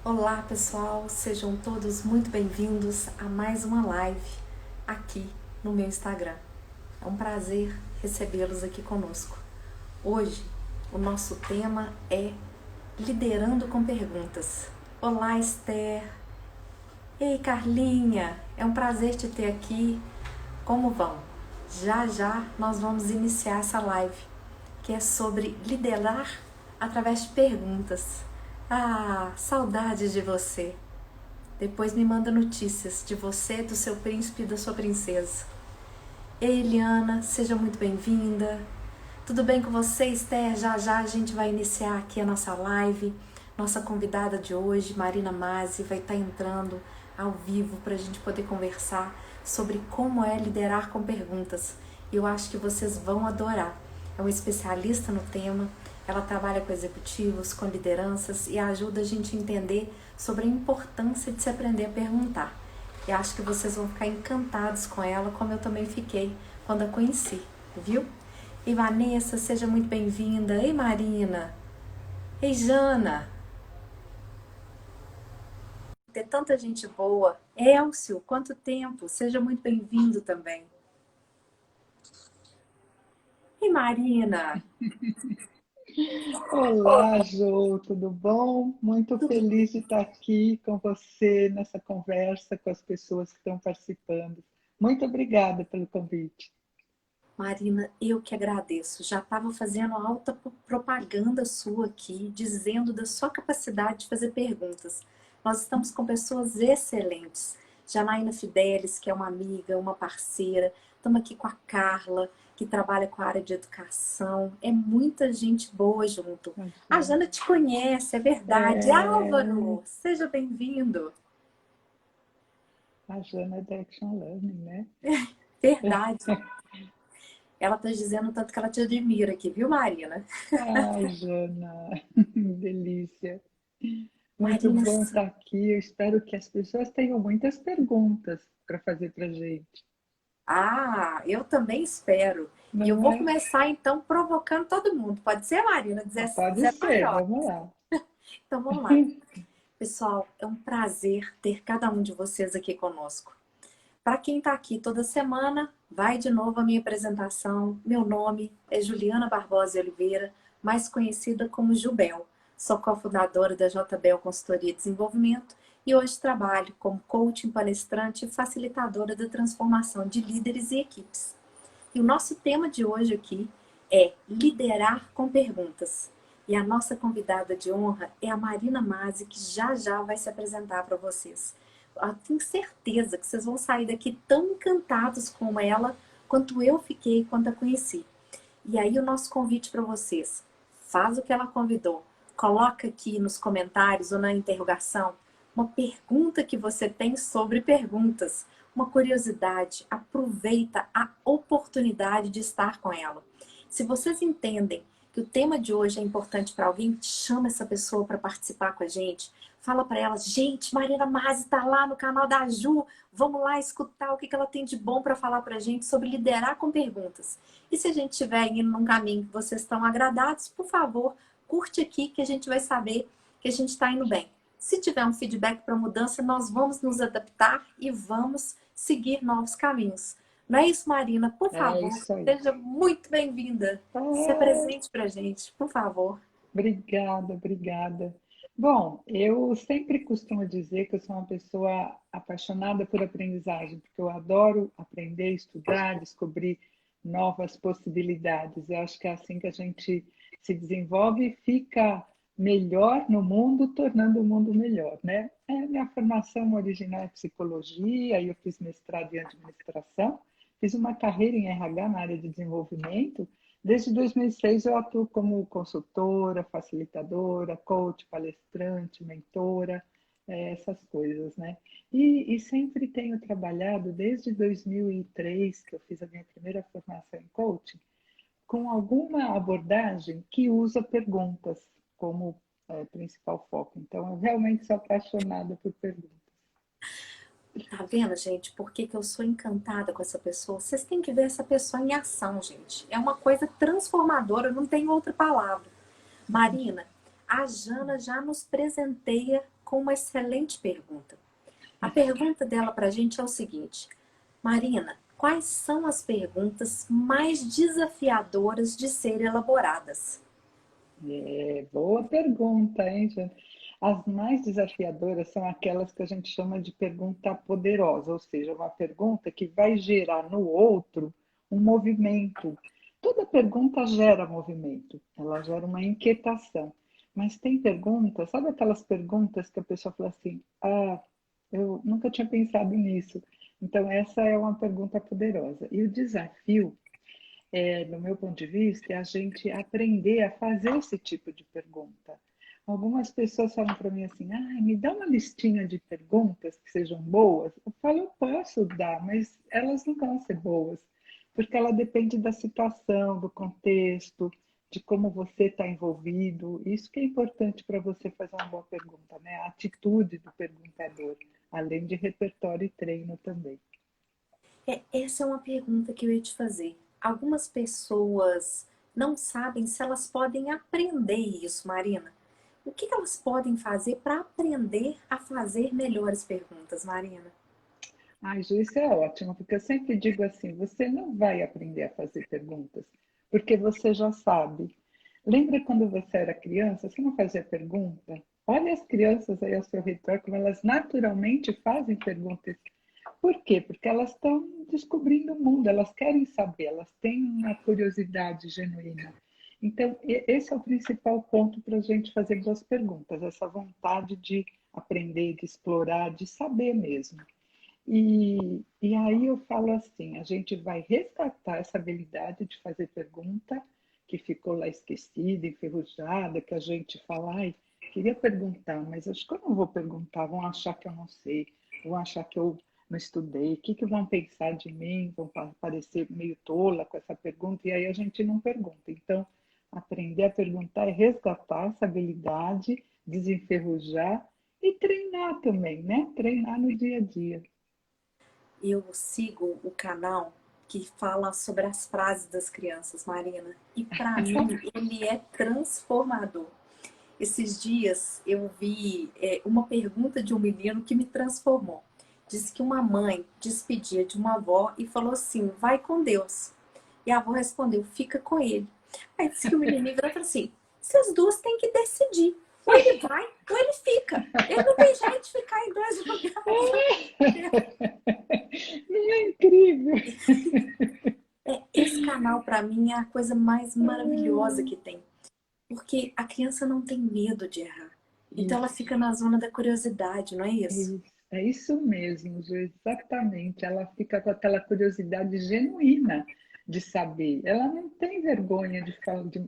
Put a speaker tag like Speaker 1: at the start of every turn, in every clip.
Speaker 1: Olá pessoal, sejam todos muito bem-vindos a mais uma live aqui no meu Instagram. É um prazer recebê-los aqui conosco. Hoje o nosso tema é Liderando com Perguntas. Olá Esther, ei Carlinha, é um prazer te ter aqui. Como vão? Já já nós vamos iniciar essa live que é sobre liderar através de perguntas. Ah, saudades de você! Depois me manda notícias de você, do seu príncipe e da sua princesa. Ei, Eliana, seja muito bem-vinda. Tudo bem com você, Esther? Já já a gente vai iniciar aqui a nossa live. Nossa convidada de hoje, Marina Mazzi, vai estar entrando ao vivo para a gente poder conversar sobre como é liderar com perguntas. Eu acho que vocês vão adorar. É uma especialista no tema, ela trabalha com executivos, com lideranças e ajuda a gente a entender sobre a importância de se aprender a perguntar. E acho que vocês vão ficar encantados com ela, como eu também fiquei quando a conheci, viu? E Vanessa, seja muito bem-vinda. Ei, Marina. Ei, Jana. Tem tanta gente boa. Elcio, quanto tempo. Seja muito bem-vindo também. E Marina.
Speaker 2: Olá, Jô, tudo bom? Muito
Speaker 1: Tudo...
Speaker 2: feliz de estar aqui com você nessa conversa com as pessoas que estão participando. Muito obrigada pelo convite.
Speaker 1: Marina, eu que agradeço. Já estava fazendo alta propaganda sua aqui, dizendo da sua capacidade de fazer perguntas. Nós estamos com pessoas excelentes. Janaína Fidelis, que é uma amiga, uma parceira. Estamos aqui com a Carla, que trabalha com a área de educação. É muita gente boa junto. A
Speaker 2: Imagina.
Speaker 1: Jana te conhece, é verdade.
Speaker 2: É,
Speaker 1: Álvaro, seja bem-vindo.
Speaker 2: a Jana é da Action Learning, né?
Speaker 1: Verdade. Ela está dizendo tanto que ela te admira aqui, viu, Marina?
Speaker 2: Ai, Jana, delícia. Muito
Speaker 1: Marina,
Speaker 2: bom estar aqui. Eu espero que as pessoas tenham muitas perguntas para fazer para a gente,
Speaker 1: ah, eu também espero. E eu
Speaker 2: não
Speaker 1: vou
Speaker 2: é?
Speaker 1: começar então provocando todo mundo. Pode ser, Marina?
Speaker 2: Pode
Speaker 1: 19
Speaker 2: ser,
Speaker 1: horas.
Speaker 2: vamos lá.
Speaker 1: Então vamos lá. Pessoal, é um prazer ter cada um de vocês aqui conosco. Para quem está aqui toda semana, vai de novo a minha apresentação. Meu nome é Juliana Barbosa Oliveira, mais conhecida como Jubel. Sou cofundadora da JBel Consultoria e Desenvolvimento e hoje trabalho como coaching, palestrante e facilitadora da transformação de líderes e equipes. E o nosso tema de hoje aqui é liderar com perguntas. E a nossa convidada de honra é a Marina Mazzi, que já já vai se apresentar para vocês. Eu tenho certeza que vocês vão sair daqui tão encantados com ela quanto eu fiquei quando a conheci. E aí o nosso convite para vocês, faz o que ela convidou. Coloca aqui nos comentários ou na interrogação uma pergunta que você tem sobre perguntas, uma curiosidade. Aproveita a oportunidade de estar com ela. Se vocês entendem que o tema de hoje é importante para alguém, chama essa pessoa para participar com a gente. Fala para ela, gente, Marina Mazzi está lá no canal da Ju. Vamos lá escutar o que ela tem de bom para falar para a gente sobre liderar com perguntas. E se a gente estiver indo num caminho que vocês estão agradados, por favor, curte aqui que a gente vai saber que a gente está indo bem. Se tiver um feedback para mudança, nós vamos nos adaptar e vamos seguir novos caminhos. Não é isso, Marina? Por
Speaker 2: É
Speaker 1: favor,
Speaker 2: isso aí.
Speaker 1: seja muito bem-vinda. Se
Speaker 2: Ah,
Speaker 1: apresente para a gente, por favor.
Speaker 2: obrigada, obrigada. Bom, eu sempre costumo dizer que eu sou uma pessoa apaixonada por aprendizagem, porque eu adoro aprender, estudar, descobrir novas possibilidades. Eu acho que é assim que a gente se desenvolve e fica melhor no mundo, tornando o mundo melhor, né? Minha formação original é psicologia, aí eu fiz mestrado em administração, fiz uma carreira em RH na área de desenvolvimento. Desde 2006 eu atuo como consultora, facilitadora, coach, palestrante, mentora, essas coisas, né? E sempre tenho trabalhado desde 2003, que eu fiz a minha primeira formação em coaching, com alguma abordagem que usa perguntas como principal foco. Então, eu realmente sou apaixonada por perguntas.
Speaker 1: Tá vendo, gente, por que eu sou encantada com essa pessoa? Vocês têm que ver essa pessoa em ação, gente. É uma coisa transformadora, não tem outra palavra. Marina, a Jana já nos presenteia com uma excelente pergunta. A pergunta dela para a gente é o seguinte: Marina, quais são as perguntas mais desafiadoras de serem elaboradas?
Speaker 2: Boa pergunta, hein, Jane? As mais desafiadoras são aquelas que a gente chama de pergunta poderosa, ou seja, uma pergunta que vai gerar no outro um movimento. Toda pergunta gera movimento, ela gera uma inquietação. Mas tem perguntas, sabe aquelas perguntas que a pessoa fala assim: ah, eu nunca tinha pensado nisso. Então, essa é uma pergunta poderosa. E o desafio no meu ponto de vista, é a gente aprender a fazer esse tipo de pergunta. Algumas pessoas falam para mim assim: ah, me dá uma listinha de perguntas que sejam boas. Eu falo: eu posso dar, mas elas não vão ser boas, porque ela depende da situação, do contexto, de como você está envolvido. Isso que é importante para você fazer uma boa pergunta, né? A atitude do perguntador, além de repertório e treino também.
Speaker 1: Essa é uma pergunta que eu ia te fazer. Algumas pessoas não sabem se elas podem aprender isso, Marina. O que elas podem fazer para aprender a fazer melhores perguntas, Marina?
Speaker 2: Ai, Ju, isso é ótimo, porque eu sempre digo assim: você não vai aprender a fazer perguntas, porque você já sabe. Lembra quando você era criança, você não fazia pergunta? Olha as crianças aí ao seu redor, como elas naturalmente fazem perguntas. Por quê? Porque elas estão descobrindo o mundo, elas querem saber, elas têm uma curiosidade genuína. Então, esse é o principal ponto para a gente fazer boas perguntas, essa vontade de aprender, de explorar, de saber mesmo. E aí eu falo assim, a gente vai resgatar essa habilidade de fazer pergunta que ficou lá esquecida, enferrujada, que a gente fala: ai, queria perguntar, mas acho que eu não vou perguntar, vão achar que eu não sei, vão achar que eu não estudei, o que que vão pensar de mim, vão parecer meio tola com essa pergunta, e aí a gente não pergunta. Então, aprender a perguntar é resgatar essa habilidade, desenferrujar e treinar também, né? Treinar no dia a dia.
Speaker 1: Eu sigo o canal que fala sobre as frases das crianças, Marina, e para mim ele é transformador. Esses dias eu vi uma pergunta de um menino que me transformou. Disse que uma mãe despedia de uma avó e falou assim: vai com Deus. E a avó respondeu: fica com ele. Aí disse que o menininho virou e falou assim: vocês duas têm que decidir. Ou ele vai, ou ele fica. Ele não tem jeito de ficar em dois lugares ao mesmo tempo.
Speaker 2: Não é incrível?
Speaker 1: Esse canal, para mim, é a coisa mais maravilhosa que tem. Porque a criança não tem medo de errar. Então ela
Speaker 2: Isso,
Speaker 1: fica na zona da curiosidade, não é isso?
Speaker 2: é isso mesmo, Ju, exatamente. Ela fica com aquela curiosidade genuína de saber. Ela não tem vergonha de falar, de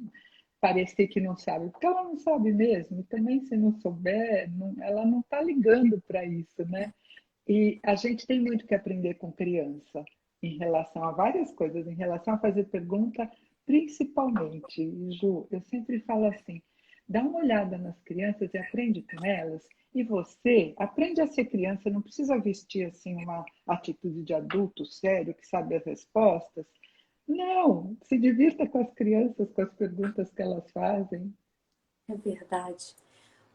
Speaker 2: parecer que não sabe, porque ela não sabe mesmo. E também, se não souber, ela não está ligando para isso, né? E a gente tem muito que aprender com criança em relação a várias coisas, em relação a fazer pergunta, principalmente. Ju, eu sempre falo assim: dá uma olhada nas crianças e aprende com elas. E você aprende a ser criança, não precisa vestir assim uma atitude de adulto sério que sabe as respostas. Não, se divirta com as crianças, com as perguntas que elas fazem.
Speaker 1: É verdade.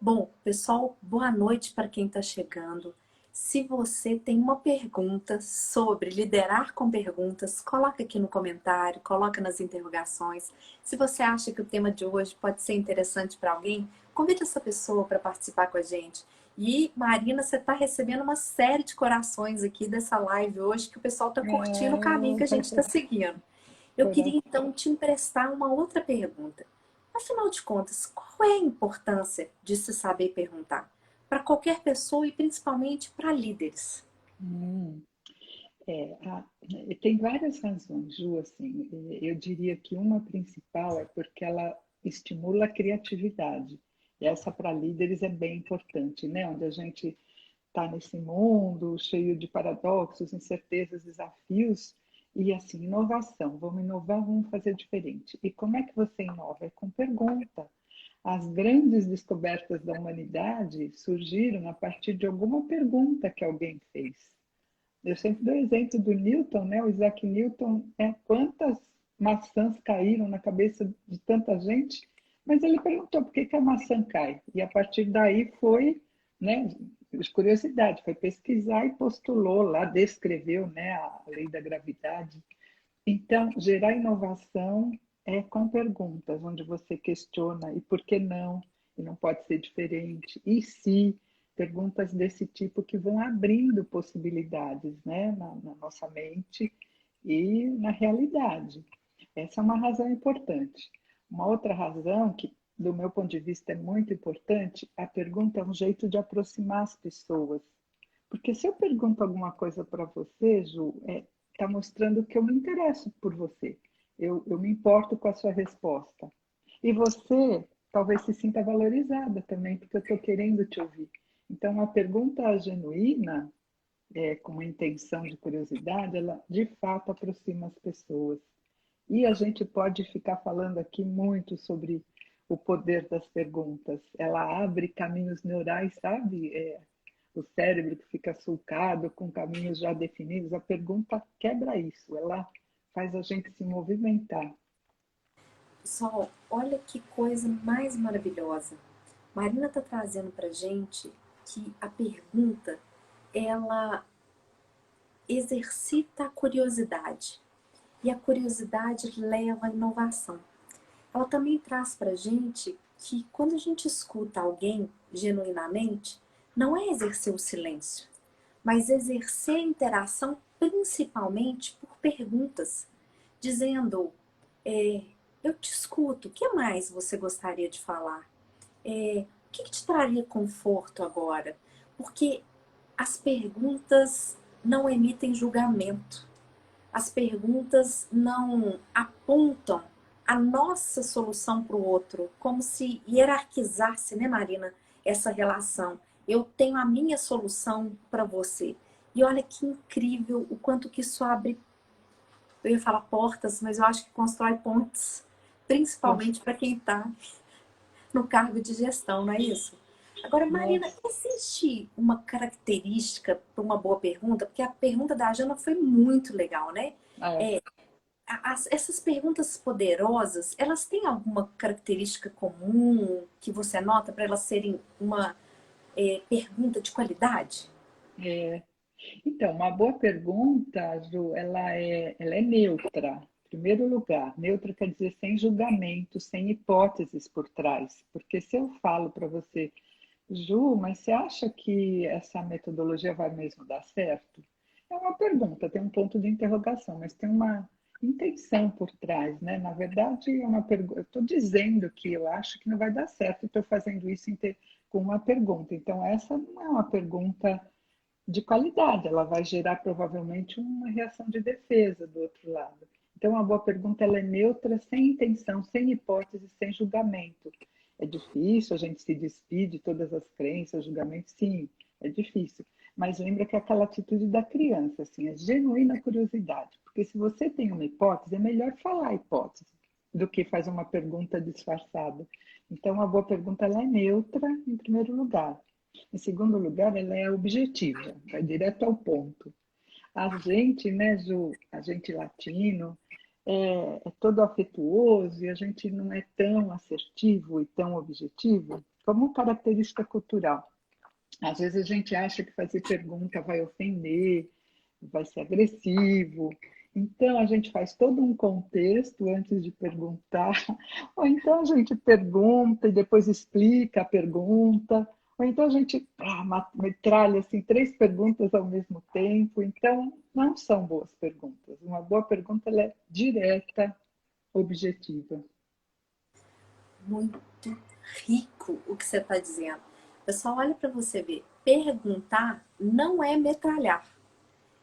Speaker 1: Bom, pessoal, boa noite para quem está chegando. Se você tem uma pergunta sobre liderar com perguntas, coloca aqui no comentário, coloca nas interrogações. Se você acha que o tema de hoje pode ser interessante para alguém, convide essa pessoa para participar com a gente. E, Marina, você está recebendo uma série de corações aqui dessa live hoje, que o pessoal está curtindo o caminho que a gente está seguindo. Eu queria
Speaker 2: Coração.
Speaker 1: então te emprestar uma outra pergunta. Afinal de contas, qual é a importância de se saber perguntar? Para qualquer pessoa e principalmente para líderes.
Speaker 2: Hum. Tem várias razões, Ju, assim, eu diria que uma principal é porque ela estimula a criatividade. E essa para líderes é bem importante, né? Onde a gente está nesse mundo cheio de paradoxos, incertezas, desafios e assim, inovação. Vamos inovar, vamos fazer diferente. E como é que você inova? É com pergunta. As grandes descobertas da humanidade surgiram a partir de alguma pergunta que alguém fez. Eu sempre dou o exemplo do Newton, né? O Isaac Newton, quantas maçãs caíram na cabeça de tanta gente, mas ele perguntou por que que a maçã cai. E a partir daí foi né, de curiosidade, foi pesquisar e postulou lá, descreveu, né, a lei da gravidade. Então, gerar inovação é com perguntas, onde você questiona e por que não, e não pode ser diferente, e se, perguntas desse tipo que vão abrindo possibilidades, né, na nossa mente e na realidade. Essa é uma razão importante. Uma outra razão que, do meu ponto de vista, é muito importante, a pergunta é um jeito de aproximar as pessoas. Porque se eu pergunto alguma coisa para você, Ju, está mostrando que eu me interesso por você. Eu me importo com a sua resposta. E você talvez se sinta valorizada também, porque eu estou querendo te ouvir. Então, uma pergunta genuína, com uma intenção de curiosidade, ela de fato aproxima as pessoas. E a gente pode ficar falando aqui muito sobre o poder das perguntas. Ela abre caminhos neurais, sabe? O cérebro que fica sulcado, com caminhos já definidos. A pergunta quebra isso, ela faz a gente se movimentar.
Speaker 1: Pessoal, olha que coisa mais maravilhosa. Marina está trazendo para gente que a pergunta, ela exercita a curiosidade. E a curiosidade leva à inovação. Ela também traz para a gente que quando a gente escuta alguém genuinamente, não é exercer o silêncio, mas exercer a interação principalmente por perguntas, dizendo, eu te escuto, o que mais você gostaria de falar? O que te traria conforto agora? Porque as perguntas não emitem julgamento. As perguntas não apontam a nossa solução para o outro, como se hierarquizasse, né, Marina, essa relação. Eu tenho a minha solução para você. E olha que incrível o quanto que isso abre, eu ia falar portas, mas eu acho que constrói pontes, principalmente para quem está no cargo de gestão, não é isso? Agora, Marina,
Speaker 2: Nossa,
Speaker 1: existe uma característica para uma boa pergunta? Porque a pergunta da Jana foi muito legal, né?
Speaker 2: é.
Speaker 1: É, essas perguntas poderosas, elas têm alguma característica comum que você nota para elas serem uma pergunta de qualidade?
Speaker 2: É. Então, uma boa pergunta, Ju, ela é neutra. Em primeiro lugar, neutra quer dizer sem julgamento, sem hipóteses por trás. Porque se eu falo para você, Ju, mas você acha que essa metodologia vai mesmo dar certo? É uma pergunta, tem um ponto de interrogação, mas tem uma intenção por trás, né? Na verdade, é uma pergunta. Eu estou dizendo que eu acho que não vai dar certo, e estou fazendo isso com uma pergunta. Então, essa não é uma pergunta de qualidade, ela vai gerar provavelmente uma reação de defesa do outro lado. Então, uma boa pergunta ela é neutra, sem intenção, sem hipótese, sem julgamento. É difícil a gente se despir de todas as crenças, julgamentos, sim, é difícil. Mas lembra que é aquela atitude da criança, assim, é genuína curiosidade. Porque se você tem uma hipótese, é melhor falar a hipótese do que fazer uma pergunta disfarçada. Então, uma boa pergunta ela é neutra, em primeiro lugar. Em segundo lugar, ela é objetiva, vai direto ao ponto. A gente, né, Ju, a gente latino, é todo afetuoso e a gente não é tão assertivo e tão objetivo como característica cultural. Às vezes a gente acha que fazer pergunta vai ofender, vai ser agressivo. Então a gente faz todo um contexto antes de perguntar, ou então a gente pergunta e depois explica a pergunta, ou então a gente metralha assim três perguntas ao mesmo tempo. Então não são boas perguntas. Uma boa pergunta ela é direta, objetiva.
Speaker 1: Muito rico o que você está dizendo. Pessoal, olha para você ver. Perguntar não é metralhar.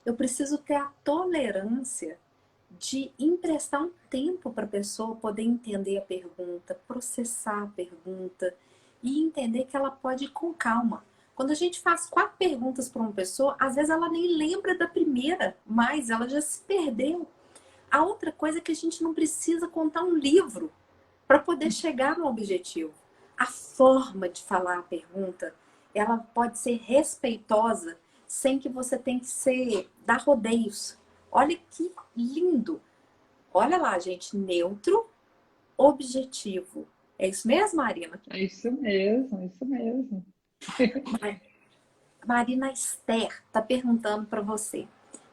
Speaker 1: Eu preciso ter a tolerância de emprestar um tempo para a pessoa poder entender a pergunta, processar a pergunta e entender que ela pode ir com calma. Quando a gente faz 4 perguntas para uma pessoa, às vezes ela nem lembra da primeira, mas ela já se perdeu. A outra coisa é que a gente não precisa contar um livro para poder chegar no objetivo. A forma de falar a pergunta, ela pode ser respeitosa sem que você tenha que dar rodeios. Olha que lindo! Olha lá, gente, neutro, objetivo. É isso mesmo, Marina?
Speaker 2: É isso mesmo, é isso mesmo.
Speaker 1: Marina Esther está perguntando para você.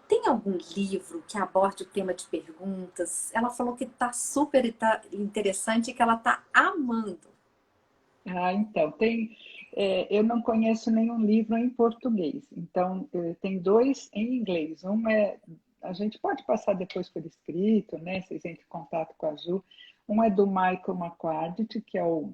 Speaker 1: Tem algum livro que aborde o tema de perguntas? Ela falou que está super interessante e que ela está amando.
Speaker 2: Ah, então, eu não conheço nenhum livro em português, então tem dois em inglês. A gente pode passar depois por escrito, né? Vocês entram em contato com a Ju. Um é do Michael McCarthy, que é o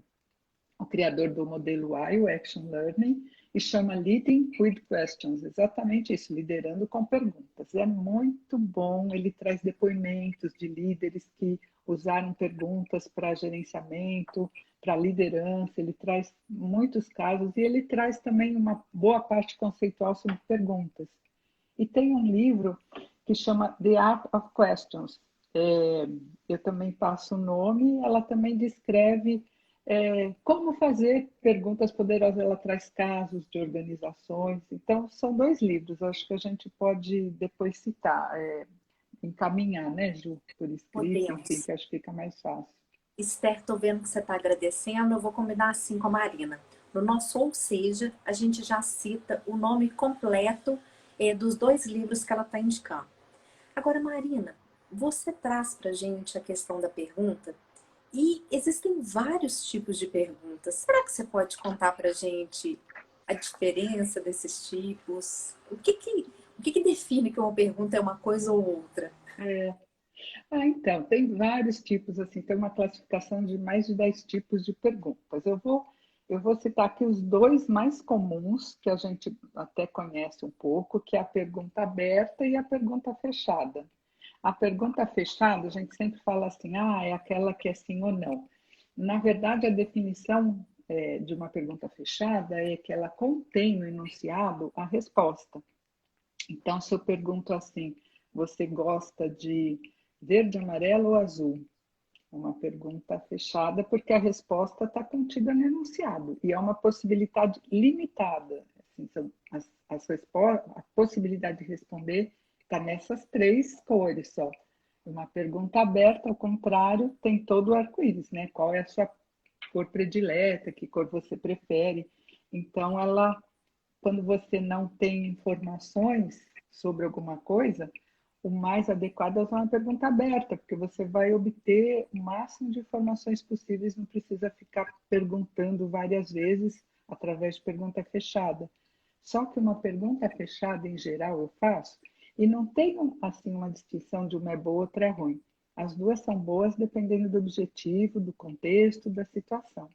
Speaker 2: criador do modelo I, o Action Learning, e chama Leading with Questions, exatamente isso, liderando com perguntas. É muito bom, ele traz depoimentos de líderes que usaram perguntas para gerenciamento, para liderança, ele traz muitos casos e ele traz também uma boa parte conceitual sobre perguntas. E tem um livro que chama The Art of Questions. Eu também passo o nome, ela também descreve como fazer perguntas poderosas, ela traz casos de organizações. Então, são dois livros, acho que a gente pode depois citar, encaminhar, né, Ju, por escrito, enfim,
Speaker 1: Podemos.
Speaker 2: que acho que fica mais fácil.
Speaker 1: Esther, tô vendo que você está agradecendo, eu vou combinar assim com a Marina. No nosso ou seja, a gente já cita o nome completo dos dois livros que ela está indicando. Agora, Marina, você traz para a gente a questão da pergunta e existem vários tipos de perguntas. Será que você pode contar para a gente a diferença desses tipos? O que que define que uma pergunta é uma coisa ou outra?
Speaker 2: Então, tem vários tipos, assim, tem uma classificação de mais de 10 tipos de perguntas. Eu vou citar aqui os dois mais comuns, que a gente até conhece um pouco, que é a pergunta aberta e a pergunta fechada. A pergunta fechada, a gente sempre fala assim, é aquela que é sim ou não. Na verdade, a definição de uma pergunta fechada é que ela contém no enunciado a resposta. Então, se eu pergunto assim, você gosta de verde, amarelo ou azul? É uma pergunta fechada, porque a resposta está contida no enunciado e é uma possibilidade limitada. Assim, a possibilidade de responder está nessas três cores só. Uma pergunta aberta, ao contrário, tem todo o arco-íris, né? Qual é a sua cor predileta, que cor você prefere? Então, quando você não tem informações sobre alguma coisa, o mais adequado é usar uma pergunta aberta, porque você vai obter o máximo de informações possíveis, não precisa ficar perguntando várias vezes através de pergunta fechada. Só que uma pergunta fechada, em geral, eu faço, e não tem assim uma distinção de uma é boa, outra é ruim. As duas são boas dependendo do objetivo, do contexto, da situação.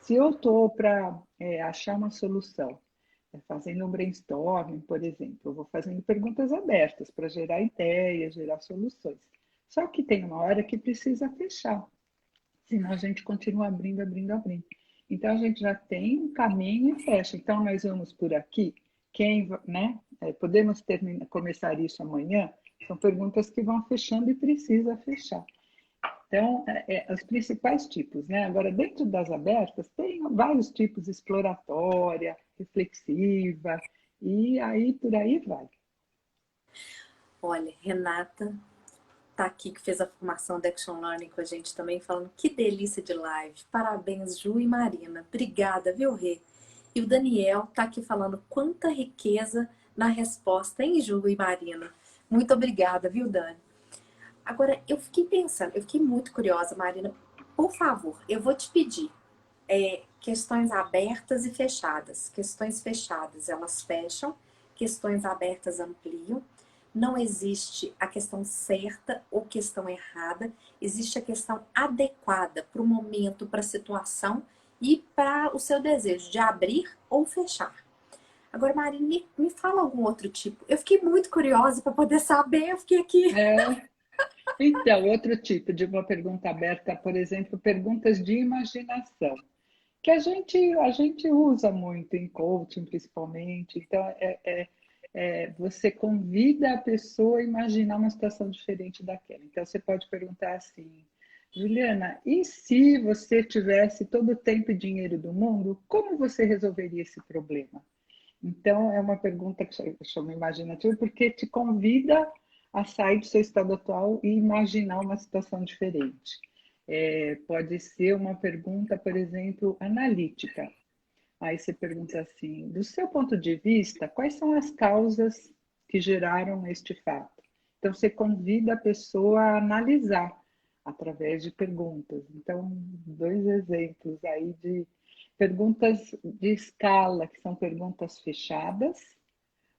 Speaker 2: Se eu estou para achar uma solução, fazendo um brainstorming, por exemplo, eu vou fazendo perguntas abertas para gerar ideias, gerar soluções. Só que tem uma hora que precisa fechar, senão a gente continua abrindo, abrindo, abrindo. Então a gente já tem um caminho e fecha. Então nós vamos por aqui. Né? Podemos começar isso amanhã? São perguntas que vão fechando e precisa fechar. Então, os principais tipos, né? Agora, dentro das abertas, tem vários tipos, exploratória, reflexiva, e aí por aí vai.
Speaker 1: Olha, Renata tá aqui que fez a formação da Action Learning com a gente também, falando que delícia de live. Parabéns, Ju e Marina. Obrigada, viu, Rê? E o Daniel tá aqui falando quanta riqueza na resposta, hein, Ju e Marina? Muito obrigada, viu, Dani? Agora, eu fiquei pensando, eu fiquei muito curiosa, Marina. Por favor, eu vou te pedir questões abertas e fechadas. Questões fechadas, elas fecham, questões abertas ampliam. Não existe a questão certa ou questão errada, existe a questão adequada para o momento, para a situação e para o seu desejo de abrir ou fechar. Agora, Marina, me fala algum outro tipo. Eu fiquei muito curiosa para poder saber, eu fiquei aqui.
Speaker 2: Então, outro tipo de uma pergunta aberta, por exemplo, perguntas de imaginação, que a gente usa muito em coaching, principalmente. Então, você convida a pessoa a imaginar uma situação diferente daquela. Então, você pode perguntar assim, Juliana, e se você tivesse todo o tempo e dinheiro do mundo, como você resolveria esse problema? Então, é uma pergunta que chama imaginativa, porque te convida a sair do seu estado atual e imaginar uma situação diferente. Pode ser uma pergunta, por exemplo, analítica. Aí você pergunta assim: do seu ponto de vista, quais são as causas que geraram este fato? Então, você convida a pessoa a analisar através de perguntas. Então, dois exemplos aí de perguntas de escala, que são perguntas fechadas,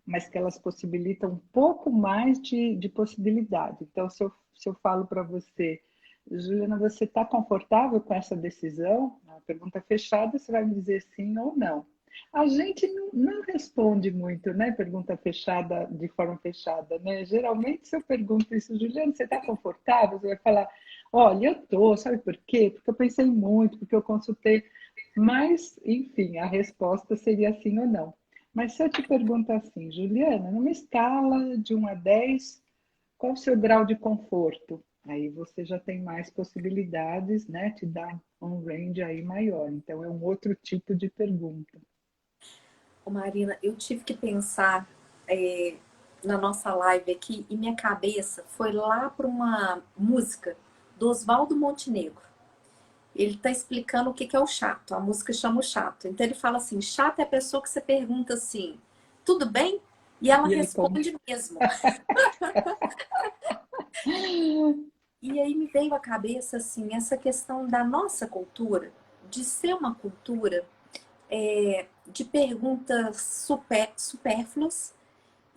Speaker 2: mas que elas possibilitam um pouco mais de possibilidade. Então, se eu falo para você, Juliana, você está confortável com essa decisão? Uma pergunta fechada, você vai me dizer sim ou não. A gente não responde muito, né? Pergunta fechada de forma fechada, né? Geralmente, se eu pergunto isso, Juliana, você está confortável? Você vai falar, olha, eu estou, sabe por quê? Porque eu pensei muito, porque eu consultei. Mas, enfim, a resposta seria sim ou não. Mas se eu te pergunto assim, Juliana, numa escala de 1 a 10, qual o seu grau de conforto? Aí você já tem mais possibilidades, né? Te dá um range aí maior. Então é um outro tipo de pergunta.
Speaker 1: Ô Marina, eu tive que pensar é, na nossa live aqui e minha cabeça foi lá para uma música do Oswaldo Montenegro. Ele está explicando o que que é o chato. A música chama o chato. Então ele fala assim: chato é a pessoa que você pergunta assim, tudo bem? E ela
Speaker 2: E ele como?
Speaker 1: responde mesmo. E aí me veio à cabeça assim essa questão da nossa cultura, de ser uma cultura de perguntas supérfluas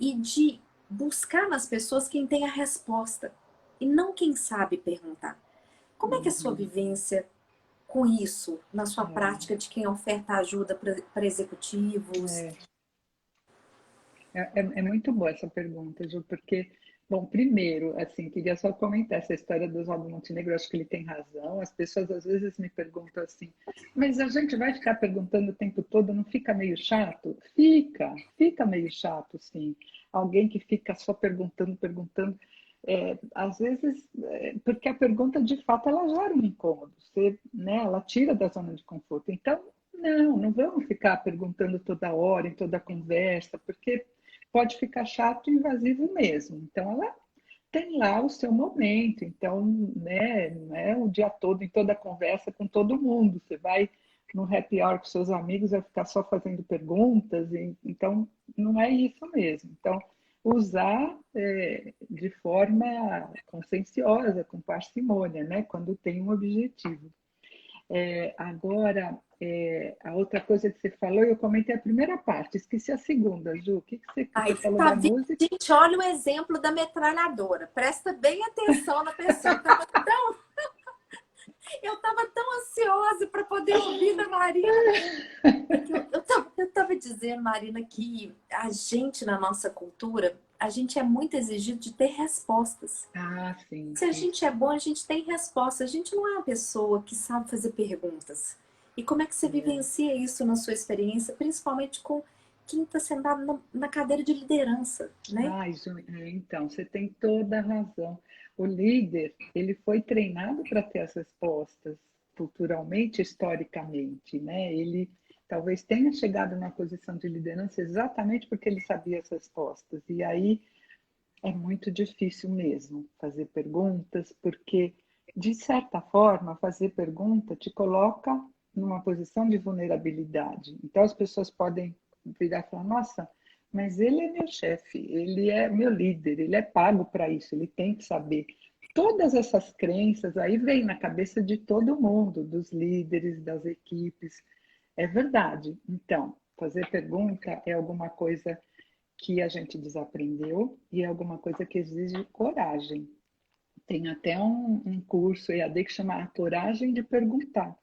Speaker 1: e de buscar nas pessoas quem tem a resposta e não quem sabe perguntar. Como é que é a sua
Speaker 2: Uhum.
Speaker 1: vivência com isso, na sua
Speaker 2: É,
Speaker 1: prática de quem oferta ajuda para executivos?
Speaker 2: é, é muito boa essa pergunta, Ju, porque, bom, primeiro, assim, queria só comentar essa história do Oswaldo Montenegro, acho que ele tem razão. As pessoas às vezes me perguntam assim, mas a gente vai ficar perguntando o tempo todo, não fica meio chato? Fica meio chato, sim. Alguém que fica só perguntando, perguntando. Às vezes, porque a pergunta de fato ela gera um incômodo, você, né, ela tira da zona de conforto. Então, não vamos ficar perguntando toda hora, em toda conversa, porque pode ficar chato e invasivo mesmo. Então, ela tem lá o seu momento. Então, né, não é o dia todo, em toda conversa com todo mundo. Você vai no happy hour com seus amigos, vai ficar só fazendo perguntas. Então, não é isso mesmo. Então, usar de forma conscienciosa, com parcimônia, né, quando tem um objetivo. Agora, a outra coisa que você falou, eu comentei a primeira parte, esqueci a segunda, Ju. O que você
Speaker 1: Aí
Speaker 2: falou
Speaker 1: tá
Speaker 2: da
Speaker 1: vendo?
Speaker 2: música?
Speaker 1: Gente, olha o exemplo da metralhadora. Presta bem atenção na pessoa. Eu tava tão ansiosa para poder ouvir da Marina. Porque eu tava dizendo, Marina, que a gente, na nossa cultura, a gente é muito exigido de ter respostas.
Speaker 2: Ah, sim,
Speaker 1: Se a
Speaker 2: isso.
Speaker 1: gente é bom, a gente tem resposta. A gente não é uma pessoa que sabe fazer perguntas. E como é que você
Speaker 2: É.
Speaker 1: vivencia isso na sua experiência, principalmente com quem está sentado na cadeira de liderança, né?
Speaker 2: Ai, Ju, então, você tem toda a razão. O líder, ele foi treinado para ter as respostas, culturalmente, historicamente, né? Ele talvez tenha chegado na posição de liderança exatamente porque ele sabia as respostas. E aí é muito difícil mesmo fazer perguntas, porque, de certa forma, fazer pergunta te coloca numa posição de vulnerabilidade. Então, as pessoas podem virar e falar: nossa, mas ele é meu chefe, ele é meu líder, ele é pago para isso, ele tem que saber. Todas essas crenças aí vêm na cabeça de todo mundo, dos líderes, das equipes. É verdade. Então, fazer pergunta é alguma coisa que a gente desaprendeu e é alguma coisa que exige coragem. Tem até um curso EAD que chama A Coragem de Perguntar,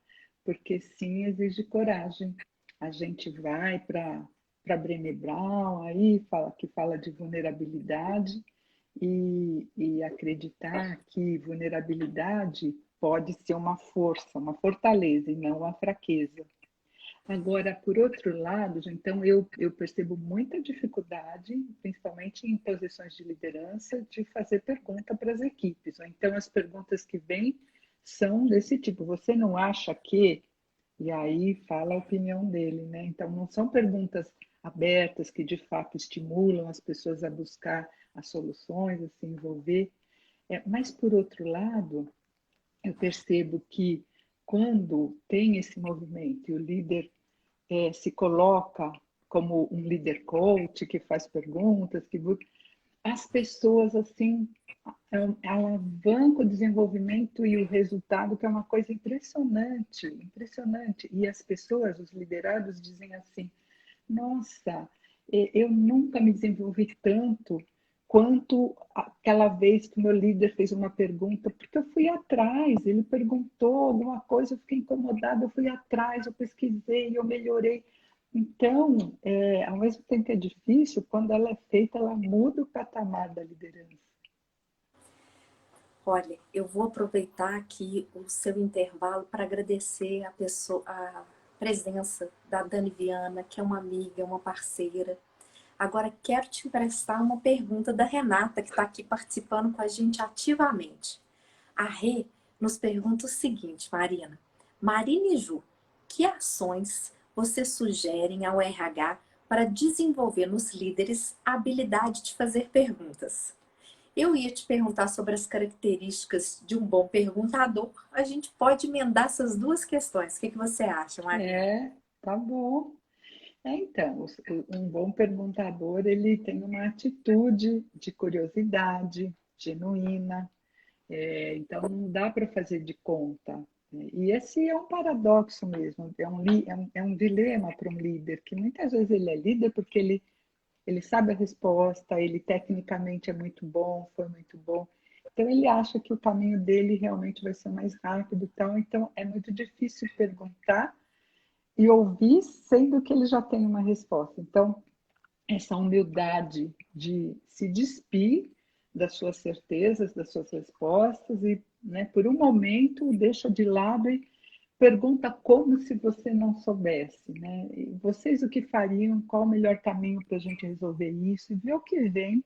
Speaker 2: porque sim, exige coragem. A gente vai para Brené Brown, aí que fala de vulnerabilidade, e acreditar que vulnerabilidade pode ser uma força, uma fortaleza e não uma fraqueza. Agora, por outro lado, então eu percebo muita dificuldade, principalmente em posições de liderança, de fazer pergunta para as equipes. Ou então as perguntas que vêm são desse tipo: você não acha que? E aí fala a opinião dele, né? Então não são perguntas abertas que de fato estimulam as pessoas a buscar as soluções, a se envolver. Mas por outro lado, eu percebo que quando tem esse movimento e o líder se coloca como um líder coach, que faz perguntas, as pessoas, assim, alavanca o desenvolvimento e o resultado, que é uma coisa impressionante, impressionante. E as pessoas, os liderados, dizem assim, nossa, eu nunca me desenvolvi tanto quanto aquela vez que o meu líder fez uma pergunta, porque eu fui atrás, ele perguntou alguma coisa, eu fiquei incomodada, eu fui atrás, eu pesquisei, eu melhorei. Então, ao mesmo tempo que é difícil, quando ela é feita, ela muda o patamar da liderança.
Speaker 1: Olha, eu vou aproveitar aqui o seu intervalo para agradecer a presença da Dani Viana, que é uma amiga, uma parceira. Agora quero te emprestar uma pergunta da Renata, que está aqui participando com a gente ativamente. A Rê nos pergunta o seguinte, Marina. Marina e Ju, que ações vocês sugerem ao RH para desenvolver nos líderes a habilidade de fazer perguntas? Eu ia te perguntar sobre as características de um bom perguntador. A gente pode emendar essas duas questões. O que você acha, Marina?
Speaker 2: Tá bom. Então, um bom perguntador, ele tem uma atitude de curiosidade genuína, então não dá para fazer de conta, né? E esse é um paradoxo mesmo, é um dilema para um líder, que muitas vezes ele é líder porque ele sabe a resposta, ele tecnicamente é muito bom, foi muito bom, então ele acha que o caminho dele realmente vai ser mais rápido e tal, então é muito difícil perguntar e ouvir, sendo que ele já tem uma resposta. Então, essa humildade de se despir das suas certezas, das suas respostas e, né, por um momento, deixa de lado e pergunta como se você não soubesse, né? E vocês o que fariam? Qual o melhor caminho para a gente resolver isso? E ver o que vem.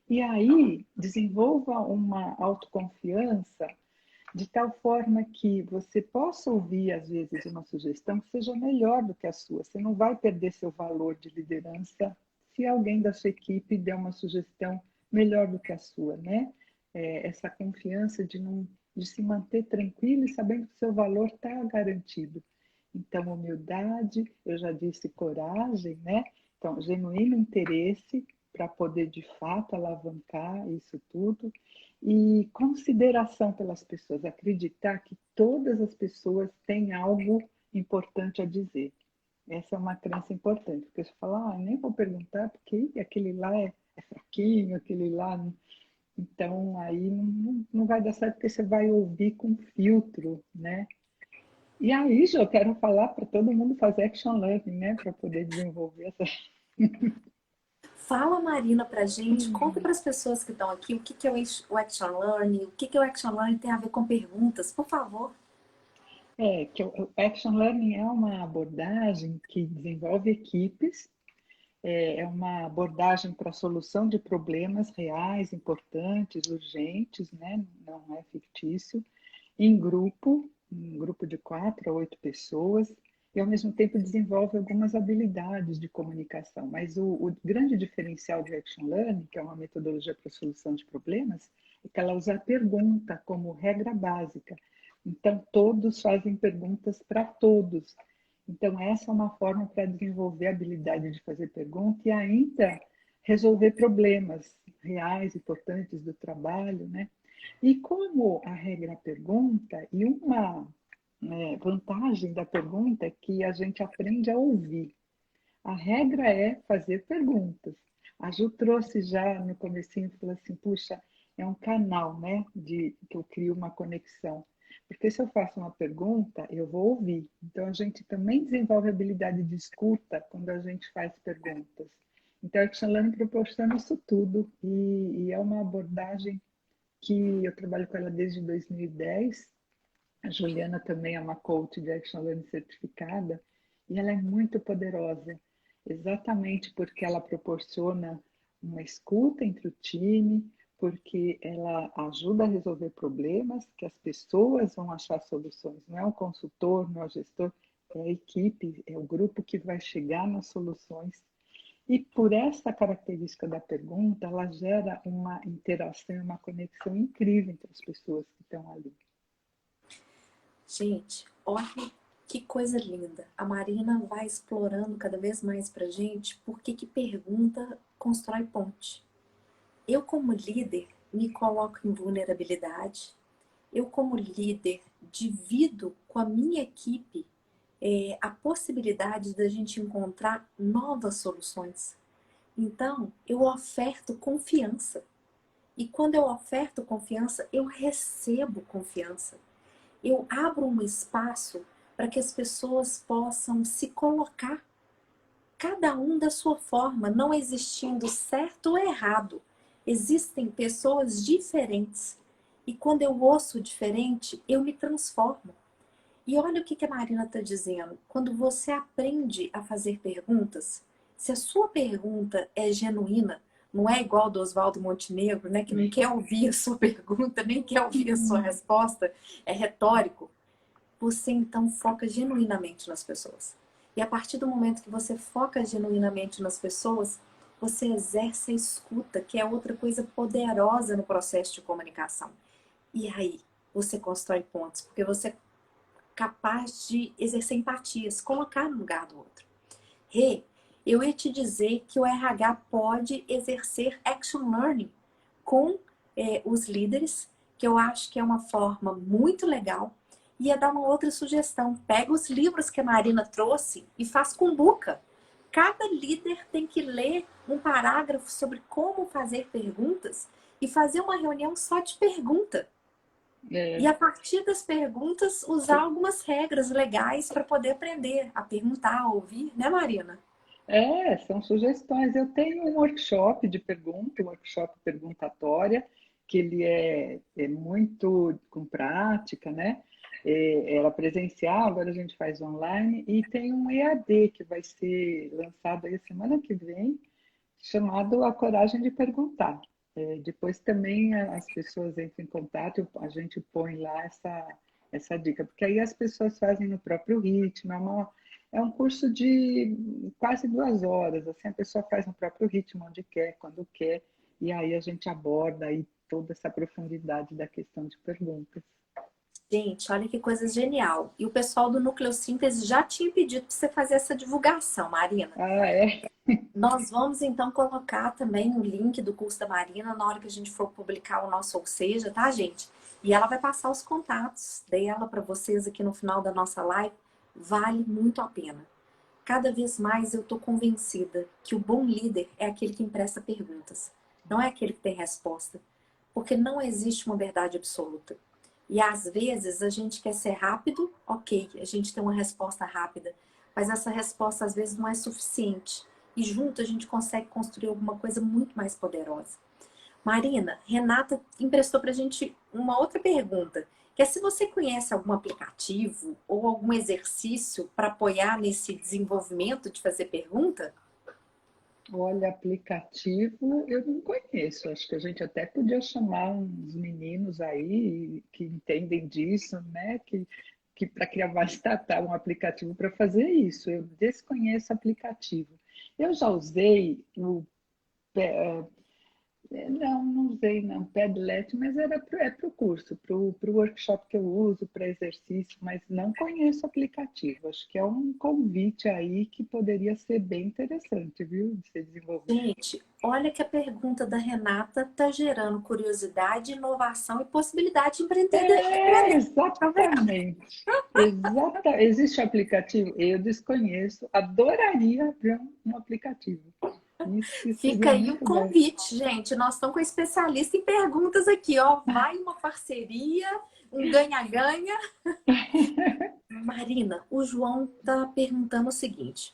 Speaker 2: E aí desenvolva uma autoconfiança de tal forma que você possa ouvir, às vezes, uma sugestão que seja melhor do que a sua. Você não vai perder seu valor de liderança se alguém da sua equipe der uma sugestão melhor do que a sua, né? Essa confiança de se manter tranquilo e sabendo que seu valor está garantido. Então, humildade, eu já disse coragem, né? Então, genuíno interesse para poder, de fato, alavancar isso tudo e consideração pelas pessoas, acreditar que todas as pessoas têm algo importante a dizer. Essa é uma crença importante, porque você fala, nem vou perguntar, porque aquele lá é fraquinho, aquele lá. Então, aí não vai dar certo, porque você vai ouvir com filtro, né? E aí, já eu quero falar para todo mundo fazer action learning, né? Para poder desenvolver essa.
Speaker 1: Fala, Marina, pra gente, conta para as pessoas que estão aqui o que é o Action Learning, o que é o Action Learning tem a ver com perguntas, por favor.
Speaker 2: Que o action learning é uma abordagem que desenvolve equipes, é uma abordagem para a solução de problemas reais, importantes, urgentes, né? Não é fictício, em grupo, um grupo de 4 a 8 pessoas, e ao mesmo tempo desenvolve algumas habilidades de comunicação. Mas o grande diferencial do Action Learning, que é uma metodologia para a solução de problemas, é que ela usa a pergunta como regra básica. Então, todos fazem perguntas para todos. Então, essa é uma forma para desenvolver a habilidade de fazer pergunta e ainda resolver problemas reais, importantes do trabalho, né? E como a regra pergunta, e uma vantagem da pergunta é que a gente aprende a ouvir. A regra é fazer perguntas. A Ju trouxe já no comecinho, falou assim, puxa, é um canal, né, que eu crio uma conexão. Porque se eu faço uma pergunta, eu vou ouvir. Então, a gente também desenvolve a habilidade de escuta quando a gente faz perguntas. Então, a Action Learning proporciona isso tudo e é uma abordagem que eu trabalho com ela desde 2010. A Juliana também é uma coach de Action Learning certificada e ela é muito poderosa, exatamente porque ela proporciona uma escuta entre o time, porque ela ajuda a resolver problemas que as pessoas vão achar soluções. Não é o consultor, não é o gestor, é a equipe, é o grupo que vai chegar nas soluções. E por essa característica da pergunta, ela gera uma interação, uma conexão incrível entre as pessoas que estão ali.
Speaker 1: Gente, olha Que coisa linda. A Marina vai explorando cada vez mais pra gente por que pergunta constrói ponte. Eu, como líder, me coloco em vulnerabilidade. Eu, como líder, divido com a minha equipe a possibilidade da gente encontrar novas soluções. Então, eu oferto confiança. E quando eu oferto confiança, eu recebo confiança. Eu abro um espaço para que as pessoas possam se colocar, cada um da sua forma, não existindo certo ou errado. Existem pessoas diferentes. E quando eu ouço diferente, eu me transformo. E olha o que a Marina está dizendo. Quando você aprende a fazer perguntas, se a sua pergunta é genuína, não é igual do Oswaldo Montenegro, né, que não quer ouvir a sua pergunta, nem quer ouvir a sua resposta, é retórico, você então foca genuinamente nas pessoas. E a partir do momento que você foca genuinamente nas pessoas, você exerce a escuta, que é outra coisa poderosa no processo de comunicação. E aí, você constrói pontos, porque você capaz de exercer empatia, se colocar no lugar do outro. Rê, eu ia te dizer que o RH pode exercer action learning com os líderes, que eu acho que é uma forma muito legal. Ia dar uma outra sugestão. Pega os livros que a Marina trouxe e faz cumbuca. Cada líder tem que ler um parágrafo sobre como fazer perguntas e fazer uma reunião só de pergunta. E
Speaker 2: É,
Speaker 1: a partir das perguntas, usar algumas regras legais para poder aprender a perguntar, a ouvir, né, Marina?
Speaker 2: são sugestões. Eu tenho um workshop de pergunta, um workshop perguntatória, que ele é muito com prática, né? Era presencial, agora a gente faz online, e tem um EAD que vai ser lançado aí semana que vem, chamado A Coragem de Perguntar. Depois também as pessoas entram em contato, a gente põe lá essa dica, porque aí as pessoas fazem no próprio ritmo, é um curso de quase 2 horas, assim, a pessoa faz no próprio ritmo, onde quer, quando quer, e aí a gente aborda aí toda essa profundidade da questão de perguntas.
Speaker 1: Gente, olha que coisa genial. E o pessoal do Núcleo Síntese já tinha pedido para você fazer essa divulgação, Marina.
Speaker 2: Ah, é?
Speaker 1: Nós vamos então colocar também o link do curso da Marina na hora que a gente for publicar o nosso Ou Seja, tá, gente? E ela vai passar os contatos dela para vocês aqui no final da nossa live. Vale muito a pena. Cada vez mais eu estou convencida que o bom líder é aquele que empresta perguntas, não é aquele que tem resposta, porque não existe uma verdade absoluta. E às vezes a gente quer ser rápido, ok, a gente tem uma resposta rápida, mas essa resposta às vezes não é suficiente. E junto a gente consegue construir alguma coisa muito mais poderosa. Marina, Renata emprestou para a gente uma outra pergunta, que é se você conhece algum aplicativo ou algum exercício para apoiar nesse desenvolvimento de fazer pergunta?
Speaker 2: Olha, aplicativo eu não conheço. Acho que a gente até podia chamar uns meninos aí que entendem disso, né? Que para criar uma startup, um aplicativo para fazer isso. Eu desconheço aplicativo. Eu já usei o não, não usei não, Padlet, mas para o curso, para o workshop que eu uso, para exercício, mas não conheço aplicativo. Acho que é um convite aí que poderia ser bem interessante, viu, de ser desenvolvido.
Speaker 1: Gente, olha que a pergunta da Renata está gerando curiosidade, inovação e possibilidade de empreendedorismo. Tá vendo?
Speaker 2: Exatamente. Existe aplicativo? Eu desconheço. Adoraria ver um aplicativo. Isso que
Speaker 1: Fica
Speaker 2: seria
Speaker 1: aí o
Speaker 2: muito bom.
Speaker 1: convite, gente. Nós estamos com especialista em perguntas aqui, ó. Vai uma parceria, um ganha-ganha. Marina, o João está perguntando o seguinte: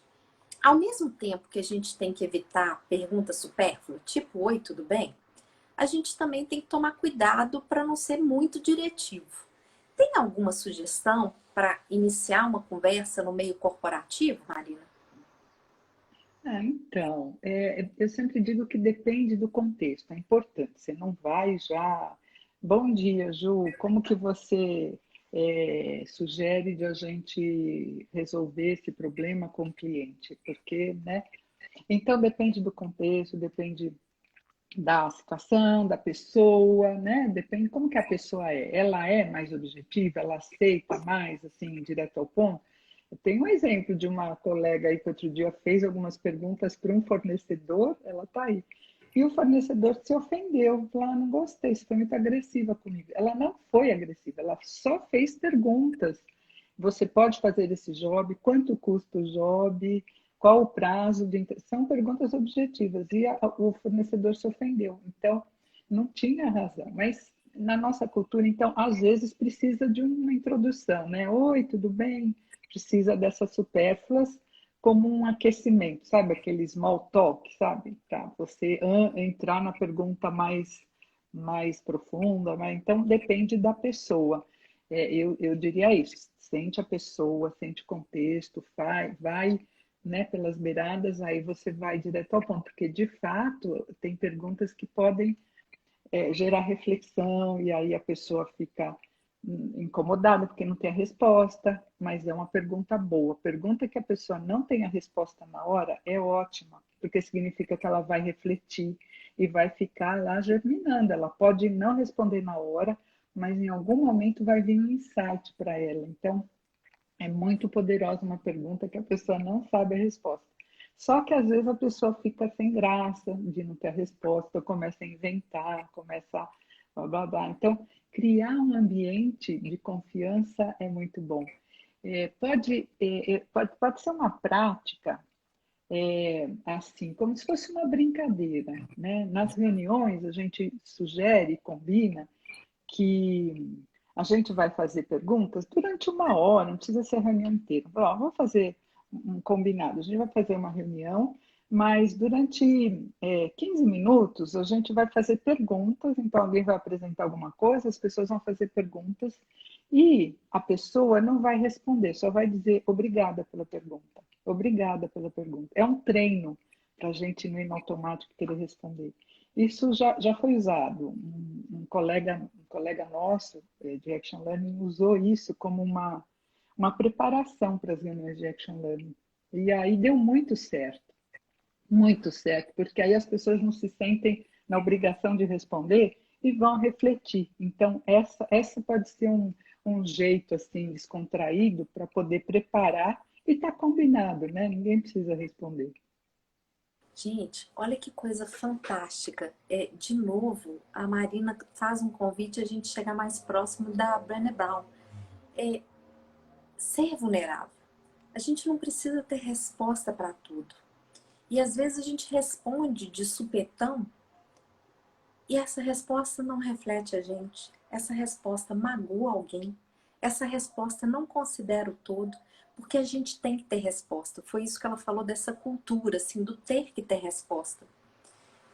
Speaker 1: ao mesmo tempo que a gente tem que evitar perguntas supérfluas, tipo, oi, tudo bem? A gente também tem que tomar cuidado para não ser muito diretivo. Tem alguma sugestão para iniciar uma conversa no meio corporativo, Marina?
Speaker 2: Então, eu sempre digo que depende do contexto, é importante. Você não vai já. Bom dia, Ju. Como que você sugere de a gente resolver esse problema com o cliente? Porque, né? Então, depende do contexto, depende da situação, da pessoa, né? Depende como que a pessoa é. Ela é mais objetiva, ela aceita mais, assim, direto ao ponto. Tem um exemplo de uma colega aí que outro dia fez algumas perguntas para um fornecedor, ela está aí. E o fornecedor se ofendeu, falou, não gostei, você foi muito agressiva comigo. Ela não foi agressiva, ela só fez perguntas. Você pode fazer esse job? Quanto custa o job? Qual o prazo de... São perguntas objetivas. E o fornecedor se ofendeu. Então, não tinha razão. Mas na nossa cultura, então, às vezes precisa de uma introdução, né? Oi, tudo bem? Precisa dessas supérfluas como um aquecimento, sabe? Aquele small talk, sabe? Para você entrar na pergunta mais profunda. Mas... Então, depende da pessoa. Eu diria isso, sente a pessoa, sente o contexto, vai, né, pelas beiradas, aí você vai direto ao ponto, porque de fato tem perguntas que podem gerar reflexão e aí a pessoa fica incomodada porque não tem a resposta, mas é uma pergunta boa. Pergunta que a pessoa não tem a resposta na hora é ótima, porque significa que ela vai refletir e vai ficar lá germinando. Ela pode não responder na hora, mas em algum momento vai vir um insight para ela. Então, é muito poderosa uma pergunta que a pessoa não sabe a resposta. Só que às vezes a pessoa fica sem graça de não ter a resposta, começa a inventar, começa a blá, blá, blá. Então, criar um ambiente de confiança é muito bom. Pode ser uma prática assim, como se fosse uma brincadeira, né? Nas reuniões a gente sugere, combina que a gente vai fazer perguntas durante uma hora, não precisa ser a reunião inteira. Vamos fazer um combinado. A gente vai fazer uma reunião, mas durante 15 minutos a gente vai fazer perguntas. Então, alguém vai apresentar alguma coisa, as pessoas vão fazer perguntas e a pessoa não vai responder, só vai dizer obrigada pela pergunta. Obrigada pela pergunta. É um treino para a gente não ir no automático e querer responder. Isso já foi usado. Um colega nosso de Action Learning usou isso como uma preparação para as reuniões de Action Learning. E aí deu muito certo, porque aí as pessoas não se sentem na obrigação de responder e vão refletir. Então, essa pode ser um jeito assim descontraído para poder preparar e está combinado, né? Ninguém precisa responder.
Speaker 1: Gente, olha que coisa fantástica. De novo, a Marina faz um convite a gente chegar mais próximo da Brené Brown. É, ser vulnerável. A gente não precisa ter resposta para tudo. E às vezes a gente responde de supetão e essa resposta não reflete a gente. Essa resposta magoa alguém. Essa resposta não considera o todo, porque a gente tem que ter resposta. Foi isso que ela falou dessa cultura, assim, do ter que ter resposta.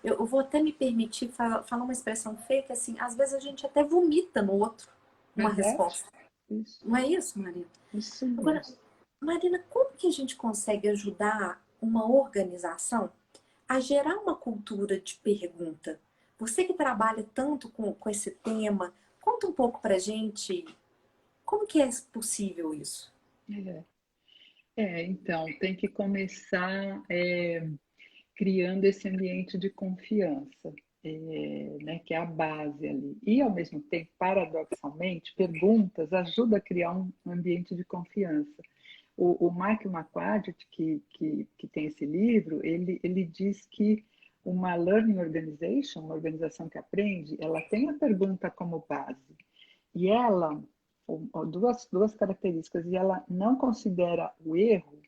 Speaker 1: Eu vou até me permitir falar uma expressão feia, que assim, às vezes a gente até vomita no outro uma
Speaker 2: Verdade?
Speaker 1: resposta.
Speaker 2: Isso,
Speaker 1: Não é isso, Marina?
Speaker 2: isso
Speaker 1: Agora,
Speaker 2: mesmo.
Speaker 1: Marina, como que a gente consegue ajudar uma organização a gerar uma cultura de pergunta? Você que trabalha tanto com esse tema, conta um pouco pra gente como que é possível isso.
Speaker 2: É. Então, tem que começar criando esse ambiente de confiança, né, que é a base ali. E, ao mesmo tempo, paradoxalmente, perguntas ajudam a criar um ambiente de confiança. O Mike McQuaid, que tem esse livro, ele diz que uma learning organization, uma organização que aprende, ela tem a pergunta como base. E ela, duas características, e ela não considera o erro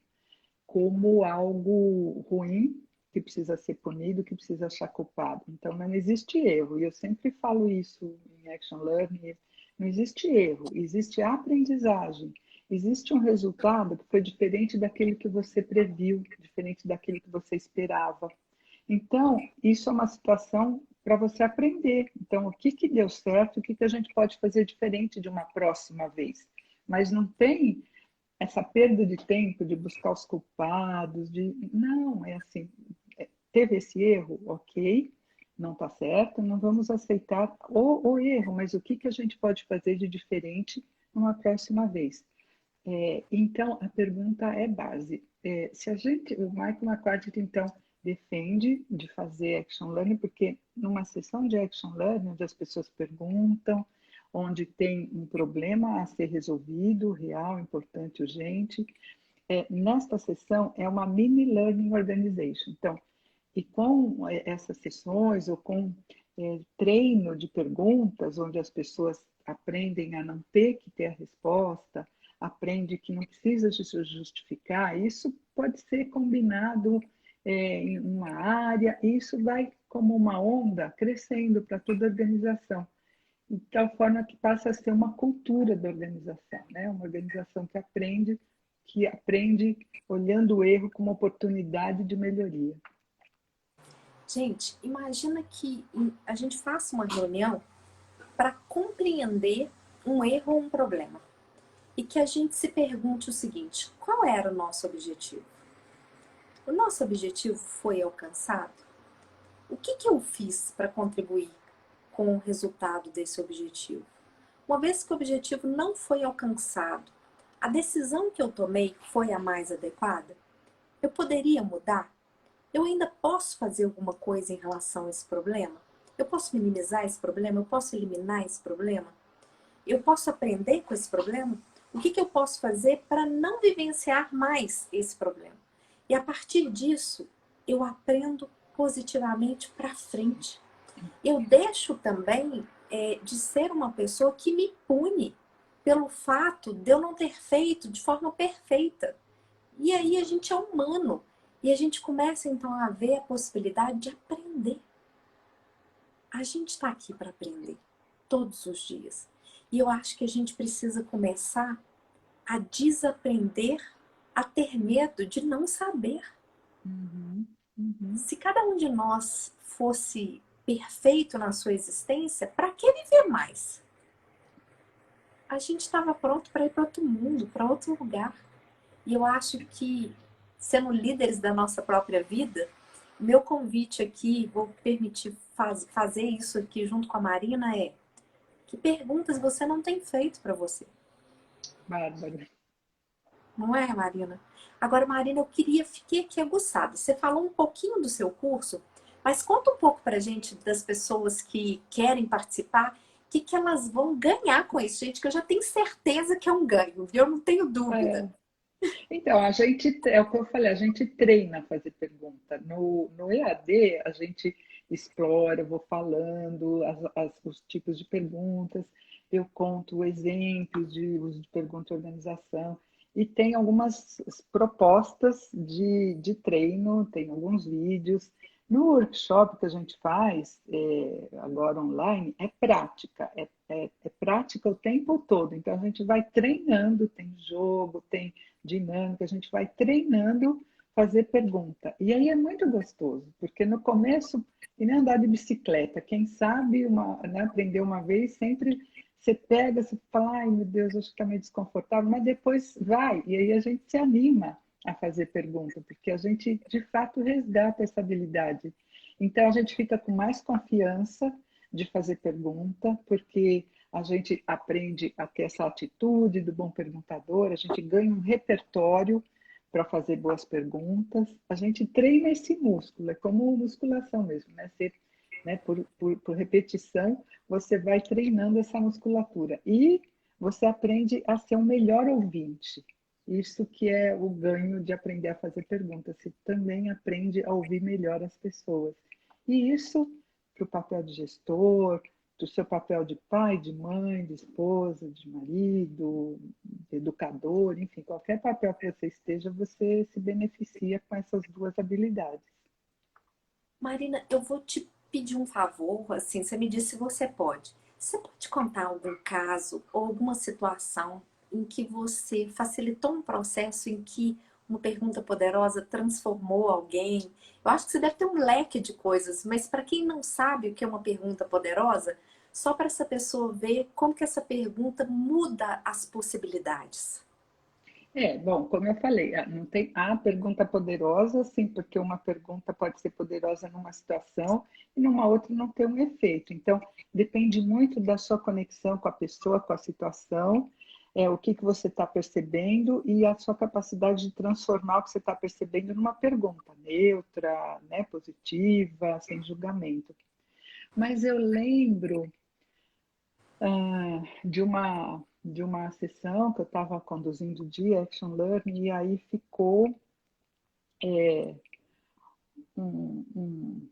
Speaker 2: como algo ruim que precisa ser punido, que precisa achar culpado. Então, não existe erro. E eu sempre falo isso em Action Learning. Não existe erro, existe aprendizagem. Existe um resultado que foi diferente daquele que você previu, diferente daquele que você esperava. Então, isso é uma situação para você aprender. Então, o que deu certo, o que a gente pode fazer diferente de uma próxima vez. Mas não tem essa perda de tempo de buscar os culpados, de não, é assim, teve esse erro, ok, não está certo, não vamos aceitar o erro, mas o que a gente pode fazer de diferente numa próxima vez? Então, a pergunta é base. Se a gente, o Michael McCarthy, então, defende de fazer Action Learning, porque numa sessão de Action Learning, onde as pessoas perguntam, onde tem um problema a ser resolvido, real, importante, urgente, nesta sessão é uma mini learning organization. Então, e com essas sessões ou com treino de perguntas, onde as pessoas aprendem a não ter que ter a resposta, aprende que não precisa se justificar, isso pode ser combinado em uma área, e isso vai como uma onda crescendo para toda a organização, de tal forma que passa a ser uma cultura da organização, né? Uma organização que aprende olhando o erro como oportunidade de melhoria.
Speaker 1: Gente, imagina que a gente faça uma reunião para compreender um erro ou um problema. E que a gente se pergunte o seguinte: qual era o nosso objetivo? O nosso objetivo foi alcançado? O que eu fiz para contribuir com o resultado desse objetivo? Uma vez que o objetivo não foi alcançado, a decisão que eu tomei foi a mais adequada? Eu poderia mudar? Eu ainda posso fazer alguma coisa em relação a esse problema? Eu posso minimizar esse problema? Eu posso eliminar esse problema? Eu posso aprender com esse problema? O que eu posso fazer para não vivenciar mais esse problema? E a partir disso, eu aprendo positivamente para frente. Eu deixo também de ser uma pessoa que me pune pelo fato de eu não ter feito de forma perfeita. E aí a gente é humano. E a gente começa então a ver a possibilidade de aprender. A gente está aqui para aprender todos os dias. E eu acho que a gente precisa começar a desaprender a ter medo de não saber.
Speaker 2: Uhum, uhum.
Speaker 1: Se cada um de nós fosse perfeito na sua existência, para que viver mais? A gente estava pronto para ir para outro mundo, para outro lugar. E eu acho que, sendo líderes da nossa própria vida, meu convite aqui, vou permitir fazer isso aqui junto com a Marina, é: que perguntas você não tem feito para você?
Speaker 2: Bárbara.
Speaker 1: Não é, Marina? Agora, Marina, fiquei aqui aguçada. Você falou um pouquinho do seu curso, mas conta um pouco pra gente das pessoas que querem participar, que elas vão ganhar com isso, gente, que eu já tenho certeza que é um ganho, viu? Eu não tenho dúvida.
Speaker 2: É. Então, é o que eu falei, a gente treina a fazer pergunta. No EAD, a gente explora, eu vou falando os tipos de perguntas, eu conto exemplos de uso de pergunta e organização, e tem algumas propostas de treino, tem alguns vídeos. No workshop que a gente faz, agora online, é prática, é prática o tempo todo. Então, a gente vai treinando, tem jogo, tem dinâmica, a gente vai treinando fazer pergunta. E aí é muito gostoso, porque no começo, e nem andar de bicicleta, quem sabe né, aprender uma vez, sempre você pega, você fala, ai meu Deus, acho que está meio desconfortável, mas depois vai, e aí a gente se anima a fazer pergunta, porque a gente de fato resgata essa habilidade. Então a gente fica com mais confiança de fazer pergunta, porque a gente aprende a ter essa atitude do bom perguntador, a gente ganha um repertório para fazer boas perguntas, a gente treina esse músculo, é como musculação mesmo, né? Você, né, por repetição, você vai treinando essa musculatura e você aprende a ser um melhor ouvinte. Isso que é o ganho de aprender a fazer perguntas, você também aprende a ouvir melhor as pessoas. E isso, para o papel de gestor, do seu papel de pai, de mãe, de esposa, de marido, de educador, enfim, qualquer papel que você esteja, você se beneficia com essas duas habilidades.
Speaker 1: Marina, eu vou te pedir um favor, assim, você me disse se você pode. Você pode contar algum caso ou alguma situação em que você facilitou um processo em que uma pergunta poderosa transformou alguém? Eu acho que você deve ter um leque de coisas, mas para quem não sabe o que é uma pergunta poderosa, só para essa pessoa ver como que essa pergunta muda as possibilidades.
Speaker 2: Bom, como eu falei, não tem a pergunta poderosa, sim, porque uma pergunta pode ser poderosa numa situação e numa outra não ter um efeito. Então, depende muito da sua conexão com a pessoa, com a situação, o que você está percebendo e a sua capacidade de transformar o que você está percebendo numa pergunta neutra, né, positiva, sem julgamento. Mas eu lembro de uma sessão que eu estava conduzindo de Action Learning, e aí ficou um, um,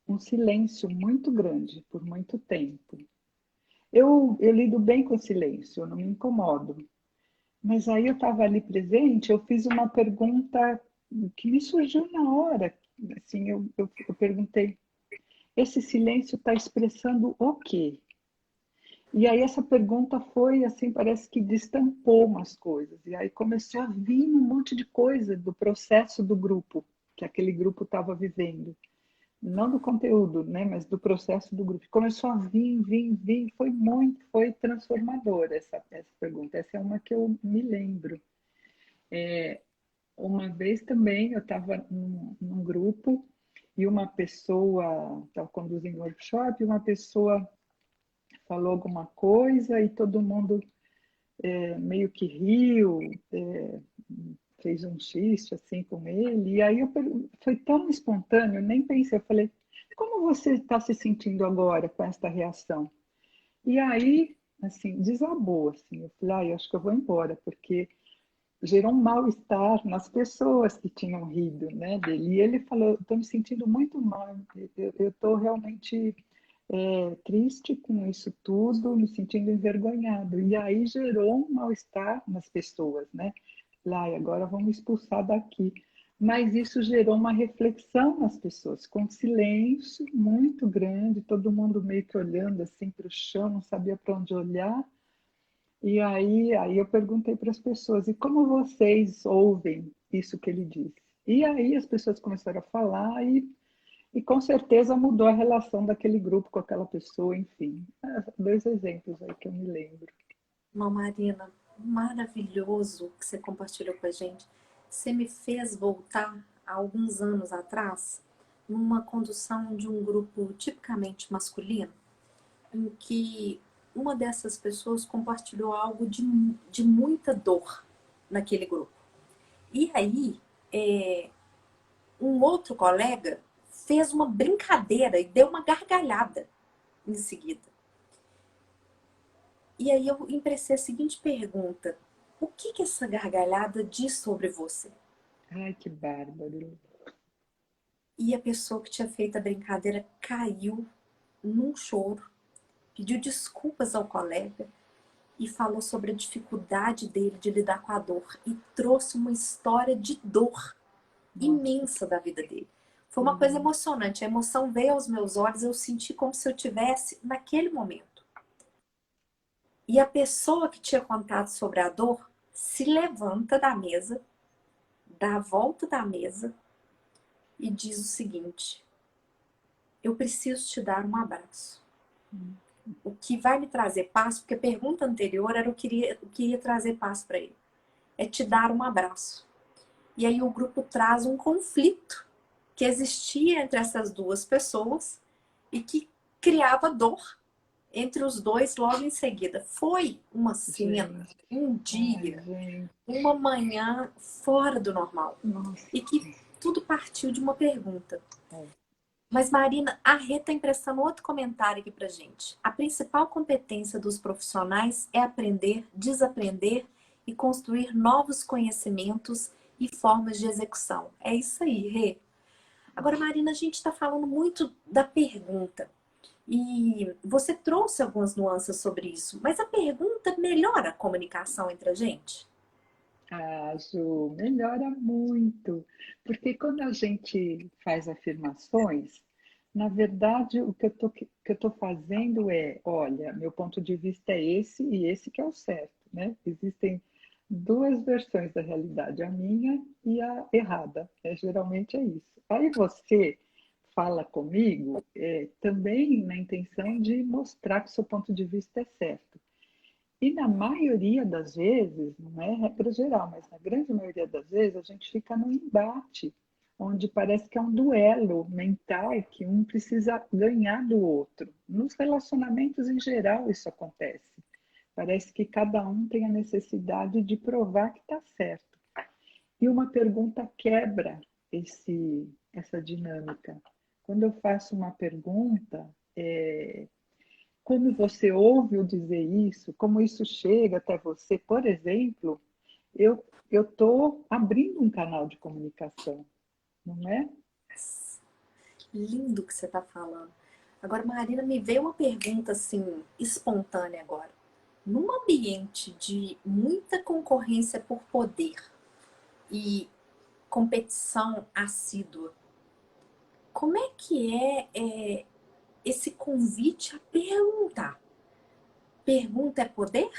Speaker 2: um silêncio muito grande por muito tempo. Eu lido bem com o silêncio, eu não me incomodo. Mas aí eu estava ali presente, eu fiz uma pergunta que me surgiu na hora. Assim, eu perguntei, esse silêncio está expressando o quê? E aí essa pergunta foi assim, parece que destampou umas coisas. E aí começou a vir um monte de coisa do processo do grupo, que aquele grupo estava vivendo. Não do conteúdo, né, mas do processo do grupo. Começou a vir, foi transformadora essa pergunta. Essa é uma que eu me lembro. Uma vez também eu estava num grupo e uma pessoa estava conduzindo um workshop, e uma pessoa falou alguma coisa e todo mundo meio que riu, fez um xiste assim com ele. E aí foi tão espontâneo, eu nem pensei, eu falei, como você está se sentindo agora com esta reação? E aí, assim, desabou, assim, eu falei, eu acho que eu vou embora, porque gerou um mal-estar nas pessoas que tinham rido, né, dele. E ele falou, estou me sentindo muito mal, eu estou realmente triste com isso tudo, me sentindo envergonhado. E aí gerou um mal-estar nas pessoas, né? Lá, e agora vamos expulsar daqui. Mas isso gerou uma reflexão nas pessoas, com silêncio muito grande, todo mundo meio que olhando assim para o chão, não sabia para onde olhar. E aí eu perguntei para as pessoas, e como vocês ouvem isso que ele disse? E aí as pessoas começaram a falar e com certeza mudou a relação daquele grupo com aquela pessoa, enfim. Dois exemplos aí que eu me lembro.
Speaker 1: Não, Marina, maravilhoso que você compartilhou com a gente. Você me fez voltar há alguns anos atrás, numa condução de um grupo tipicamente masculino, em que uma dessas pessoas compartilhou algo de muita dor naquele grupo. E aí, um outro colega fez uma brincadeira e deu uma gargalhada em seguida. E aí eu impressei a seguinte pergunta: o que essa gargalhada diz sobre você?
Speaker 2: Ai, que bárbaro.
Speaker 1: E a pessoa que tinha feito a brincadeira caiu num choro, pediu desculpas ao colega e falou sobre a dificuldade dele de lidar com a dor e trouxe uma história de dor
Speaker 2: Nossa,
Speaker 1: imensa da vida dele. Foi
Speaker 2: que
Speaker 1: uma coisa
Speaker 2: lindo.
Speaker 1: emocionante, a emoção veio aos meus olhos, eu senti como se eu tivesse naquele momento. E a pessoa que tinha contado sobre a dor se levanta da mesa, dá a volta da mesa e diz o seguinte: eu preciso te dar um abraço. O que vai me trazer paz, porque a pergunta anterior era o que ia trazer paz para ele, é te dar um abraço. E aí o grupo traz um conflito que existia entre essas duas pessoas e que criava dor entre os dois logo em seguida. Foi uma cena,
Speaker 2: Gente,
Speaker 1: um
Speaker 2: ai,
Speaker 1: dia,
Speaker 2: gente,
Speaker 1: uma manhã fora do normal.
Speaker 2: nossa.
Speaker 1: E que tudo partiu de uma pergunta.
Speaker 2: É.
Speaker 1: Mas, Marina, a Rê está emprestando outro comentário aqui pra gente. A principal competência dos profissionais é aprender, desaprender e construir novos conhecimentos e formas de execução. É isso aí, Rê. Agora, Marina, a gente está falando muito da pergunta. E você trouxe algumas nuances sobre isso, mas a pergunta melhora a comunicação entre a gente?
Speaker 2: Ah, Ju, melhora muito, porque quando a gente faz afirmações, na verdade, o que eu tô fazendo é, olha, meu ponto de vista é esse e esse que é o certo, né? Existem duas versões da realidade, a minha e a errada. Geralmente é isso. Aí você fala comigo também na intenção de mostrar que o seu ponto de vista é certo. E na maioria das vezes, não é regra geral, mas na grande maioria das vezes, a gente fica num embate, onde parece que é um duelo mental que um precisa ganhar do outro. Nos relacionamentos em geral, isso acontece. Parece que cada um tem a necessidade de provar que está certo. E uma pergunta quebra essa dinâmica. Quando eu faço uma pergunta, como você ouve eu dizer isso, como isso chega até você. Por exemplo, eu estou abrindo um canal de comunicação, não é?
Speaker 1: Lindo que você está falando. Agora, Marina, me veio uma pergunta assim, espontânea agora. Num ambiente de muita concorrência por poder e competição assídua, como é que esse convite a perguntar? Pergunta é poder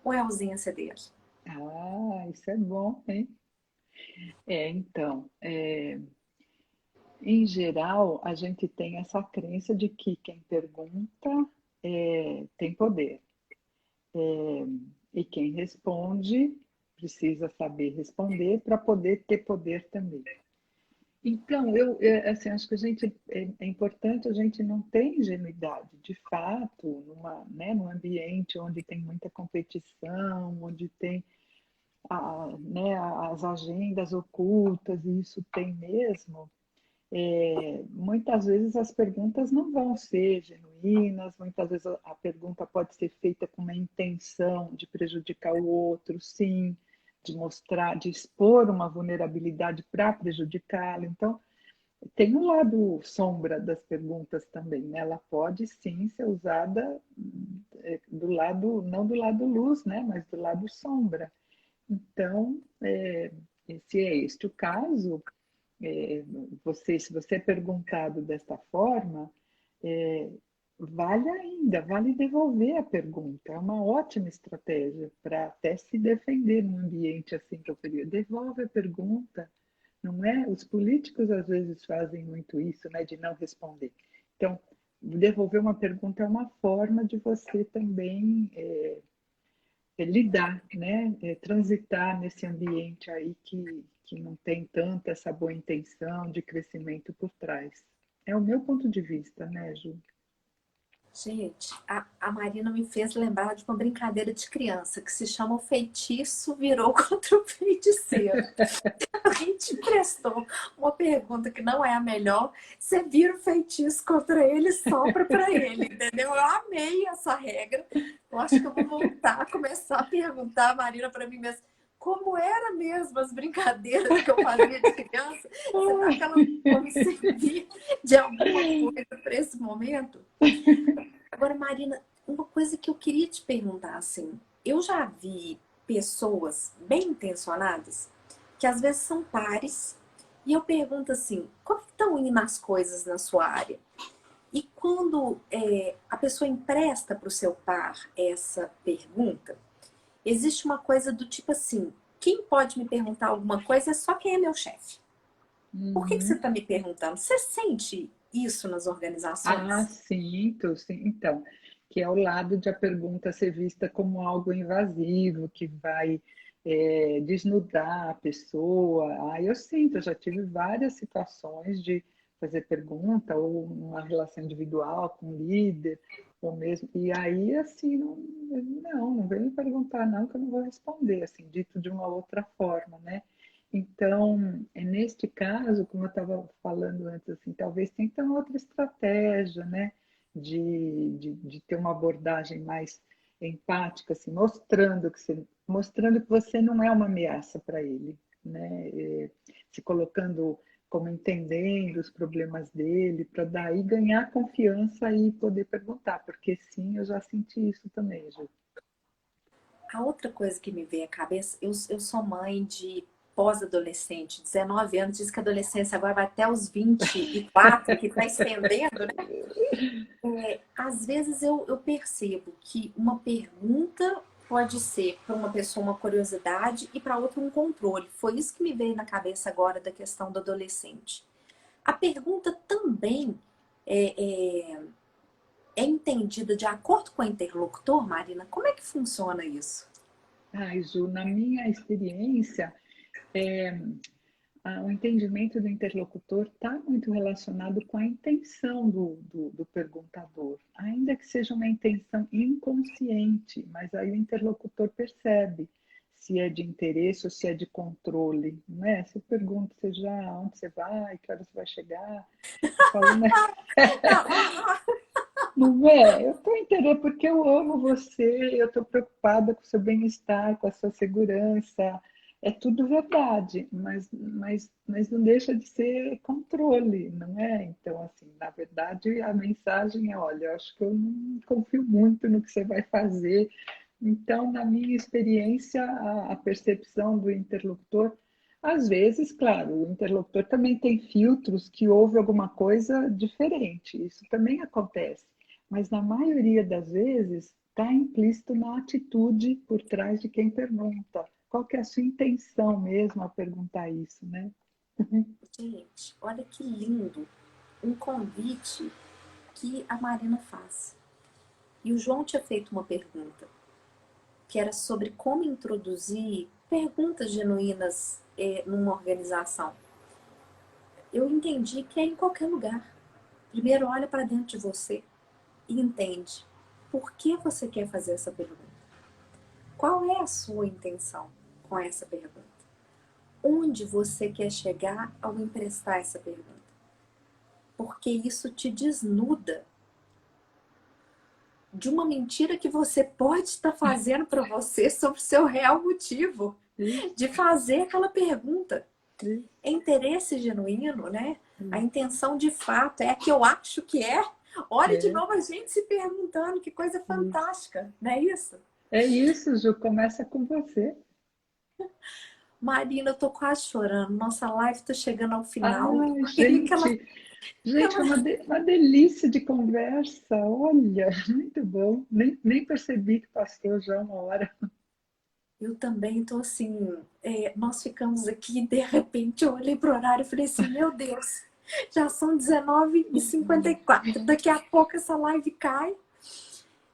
Speaker 1: ou é ausência dele?
Speaker 2: Ah, isso é bom, hein? Então, em geral, a gente tem essa crença de que quem pergunta tem poder. E quem responde precisa saber responder para poder ter poder também. Então, assim, acho que é importante a gente não ter ingenuidade. De fato, num ambiente onde tem muita competição, onde tem né, as agendas ocultas, e isso tem mesmo, muitas vezes as perguntas não vão ser genuínas, muitas vezes a pergunta pode ser feita com uma intenção de prejudicar o outro, sim, de mostrar, de expor uma vulnerabilidade para prejudicá-lo. Então, tem um lado sombra das perguntas também, né? Ela pode sim ser usada do lado, não do lado luz, né? Mas do lado sombra. Então, se é este o caso, se você é perguntado desta forma, é, vale devolver a pergunta. É uma ótima estratégia para até se defender num ambiente assim que eu queria. Devolve a pergunta, não é? Os políticos às vezes fazem muito isso, né, de não responder. Então, devolver uma pergunta é uma forma de você também lidar, né? Transitar nesse ambiente aí que não tem tanta essa boa intenção de crescimento por trás. É o meu ponto de vista, né, Ju?
Speaker 1: Gente, a Marina me fez lembrar de uma brincadeira de criança que se chama O Feitiço Virou contra o Feiticeiro. A gente prestou uma pergunta que não é a melhor, você vira o feitiço contra ele e sopra para ele, entendeu? Eu amei essa regra. Eu acho que eu vou voltar a começar a perguntar, Marina, para mim mesma, como era mesmo as brincadeiras que eu fazia de criança? Será que elas vão me servir de alguma coisa para esse momento? Agora, Marina, uma coisa que eu queria te perguntar, assim, eu já vi pessoas bem intencionadas que às vezes são pares e eu pergunto assim, como que estão indo as coisas na sua área? E quando a pessoa empresta para o seu par essa pergunta, existe uma coisa do tipo assim, quem pode me perguntar alguma coisa é só quem é meu chefe. Por que você
Speaker 2: Uhum.
Speaker 1: está me perguntando? Você sente isso nas
Speaker 2: Ah,
Speaker 1: organizações?
Speaker 2: sinto, sim. Então, que é o lado de a pergunta ser vista como algo invasivo, que vai desnudar a pessoa. Ah, eu sinto, eu já tive várias situações de fazer pergunta, ou uma relação individual com o líder, ou mesmo. E aí, assim, não vem me perguntar, não, que eu não vou responder, assim, dito de uma outra forma, né? Então, neste caso, como eu estava falando antes, assim, talvez tenha que ter uma outra estratégia, né? De ter uma abordagem mais empática, assim, mostrando que você não é uma ameaça para ele, né? Se colocando como entendendo os problemas dele, para daí ganhar confiança e poder perguntar, porque sim, eu já senti isso também, Ju.
Speaker 1: A outra coisa que me veio à cabeça, eu sou mãe de pós-adolescente, 19 anos, diz que a adolescência agora vai até os 24, que está estendendo, né? Às vezes eu percebo que uma pergunta pode ser para uma pessoa uma curiosidade e para outra um controle. Foi isso que me veio na cabeça agora da questão do adolescente. A pergunta também é, é entendida de acordo com o interlocutor, Marina? Como é que funciona isso?
Speaker 2: Ai, Ju, na minha experiência, é, o entendimento do interlocutor está muito relacionado com a intenção do perguntador, ainda que seja uma intenção inconsciente, mas aí o interlocutor percebe se é de interesse ou se é de controle, não é? Se eu pergunto, você onde você vai, que hora você vai chegar, eu falo, né?
Speaker 1: Não,
Speaker 2: Não é? Eu estou interessada porque eu amo você, eu estou preocupada com o seu bem-estar, com a sua segurança. É tudo verdade, mas não deixa de ser controle, não é? Então, assim, na verdade, a mensagem é: olha, eu acho que eu não confio muito no que você vai fazer. Então, na minha experiência, a percepção do interlocutor, às vezes, claro, o interlocutor também tem filtros que houve alguma coisa diferente, isso também acontece, mas na maioria das vezes está implícito na atitude por trás de quem pergunta. Qual que é a sua intenção mesmo a perguntar isso, né?
Speaker 1: Gente, olha que lindo um convite que a Marina faz. E o João tinha feito uma pergunta, que era sobre como introduzir perguntas genuínas numa organização. Eu entendi que é em qualquer lugar. Primeiro olha para dentro de você e entende por que você quer fazer essa pergunta. Qual é a sua intenção com essa pergunta? Onde você quer chegar ao emprestar essa pergunta? Porque isso te desnuda de uma mentira que você pode estar fazendo para você sobre o seu real motivo de fazer aquela pergunta. É interesse genuíno, né? A intenção de fato é a que eu acho que é. Olha de
Speaker 2: É,
Speaker 1: novo a gente se perguntando, que coisa fantástica, não é isso?
Speaker 2: é isso, Ju, começa com você.
Speaker 1: Marina, eu tô quase chorando. Nossa live tá chegando ao final. Eu
Speaker 2: Ai,
Speaker 1: queria que
Speaker 2: gente,
Speaker 1: ela...
Speaker 2: foi uma delícia de conversa. Olha, muito bom. Nem percebi que passou já uma hora.
Speaker 1: Eu também tô assim, nós ficamos aqui e de repente eu olhei pro horário e falei assim, meu Deus, já são 19h54. Daqui a pouco essa live cai.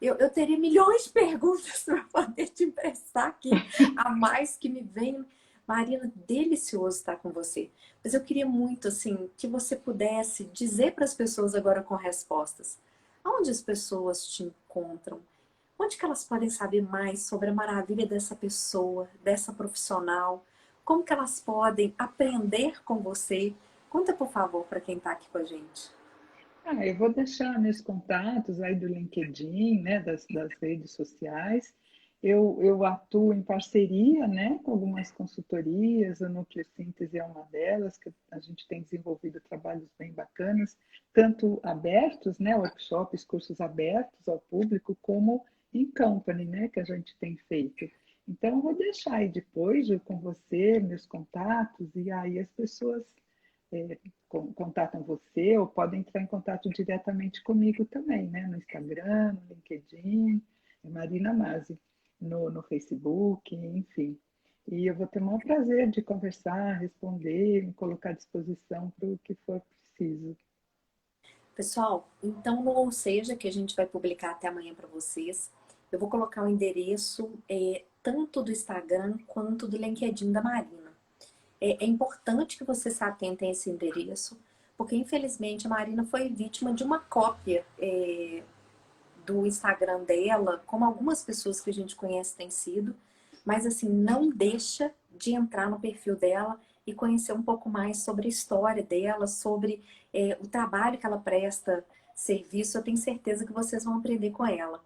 Speaker 1: Eu teria milhões de perguntas para poder te emprestar aqui, a mais que me vem. Marina, delicioso estar com você. Mas eu queria muito, assim, que você pudesse dizer para as pessoas agora com respostas. Aonde as pessoas te encontram? Onde que elas podem saber mais sobre a maravilha dessa pessoa, dessa profissional? Como que elas podem aprender com você? Conta, por favor, para quem está aqui com a gente.
Speaker 2: Eu vou deixar meus contatos aí do LinkedIn, né, das redes sociais. Eu atuo em parceria, né, com algumas consultorias, o Núcleo Síntese é uma delas, que a gente tem desenvolvido trabalhos bem bacanas, tanto abertos, né, workshops, cursos abertos ao público, como em company, né, que a gente tem feito. Então, eu vou deixar aí depois, Ju, com você, meus contatos, e aí as pessoas é, contatam você ou podem entrar em contato diretamente comigo também, né? No Instagram, no LinkedIn, é Marina Masi, no Facebook, enfim. E eu vou ter o maior prazer de conversar, responder, me colocar à disposição para o que for preciso.
Speaker 1: Pessoal, então no Ou Seja, que a gente vai publicar até amanhã para vocês, eu vou colocar o endereço tanto do Instagram quanto do LinkedIn da Marina. É importante que vocês se atentem a esse endereço, porque infelizmente a Marina foi vítima de uma cópia do Instagram dela, como algumas pessoas que a gente conhece têm sido, mas assim, não deixa de entrar no perfil dela e conhecer um pouco mais sobre a história dela, sobre o trabalho que ela presta serviço. Eu tenho certeza que vocês vão aprender com ela.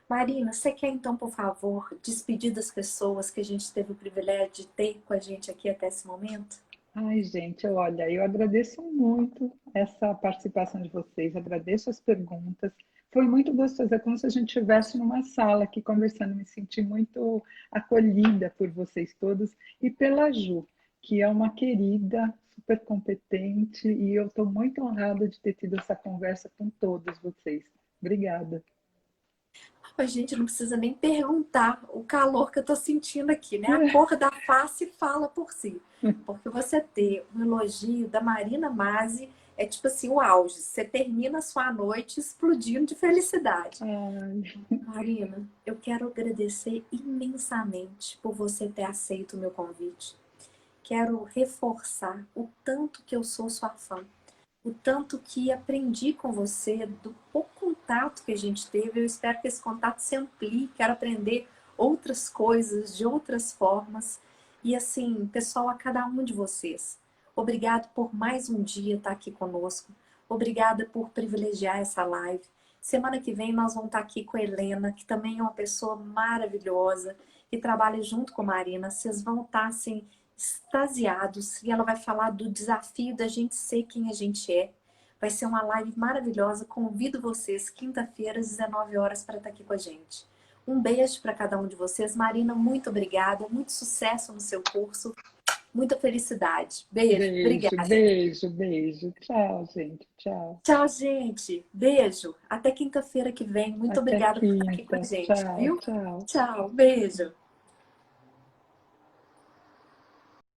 Speaker 1: Marina, você quer então, por favor, despedir das pessoas que a gente teve o privilégio de ter com a gente aqui até esse momento?
Speaker 2: Ai, gente, olha, eu agradeço muito essa participação de vocês, agradeço as perguntas. Foi muito gostoso, é como se a gente estivesse numa sala aqui conversando, me senti muito acolhida por vocês todos e pela Ju, que é uma querida, super competente, e eu estou muito honrada de ter tido essa conversa com todos vocês. Obrigada.
Speaker 1: A gente não precisa nem perguntar o calor que eu tô sentindo aqui, né? A cor da face fala por si. Porque você ter um elogio da Marina Masi é tipo assim, o auge. Você termina a sua noite explodindo de felicidade.
Speaker 2: Ai,
Speaker 1: Marina, eu quero agradecer imensamente por você ter aceito o meu convite. Quero reforçar o tanto que eu sou sua fã, o tanto que aprendi com você, do pouco contato que a gente teve. Eu espero que esse contato se amplie, quero aprender outras coisas de outras formas. E assim, pessoal, a cada um de vocês, obrigado por mais um dia estar aqui conosco. Obrigada por privilegiar essa live. Semana que vem nós vamos estar aqui com a Helena, que também é uma pessoa maravilhosa, que trabalha junto com a Marina. Vocês vão estar, assim, extasiados. E ela vai falar do desafio da gente ser quem a gente é. Vai ser uma live maravilhosa. Convido vocês, quinta-feira, às 19 horas, para estar aqui com a gente. Um beijo para cada um de vocês. Marina, muito obrigada. Muito sucesso no seu curso. Muita felicidade. Beijo.
Speaker 2: Beijo,
Speaker 1: Obrigada.
Speaker 2: beijo, beijo. Tchau, gente. Tchau.
Speaker 1: Tchau, gente. Beijo. Até quinta-feira que vem. Muito
Speaker 2: Até
Speaker 1: obrigada por estar aqui com a
Speaker 2: quinta.
Speaker 1: gente,
Speaker 2: Tchau,
Speaker 1: viu?
Speaker 2: tchau.
Speaker 1: Tchau. Beijo.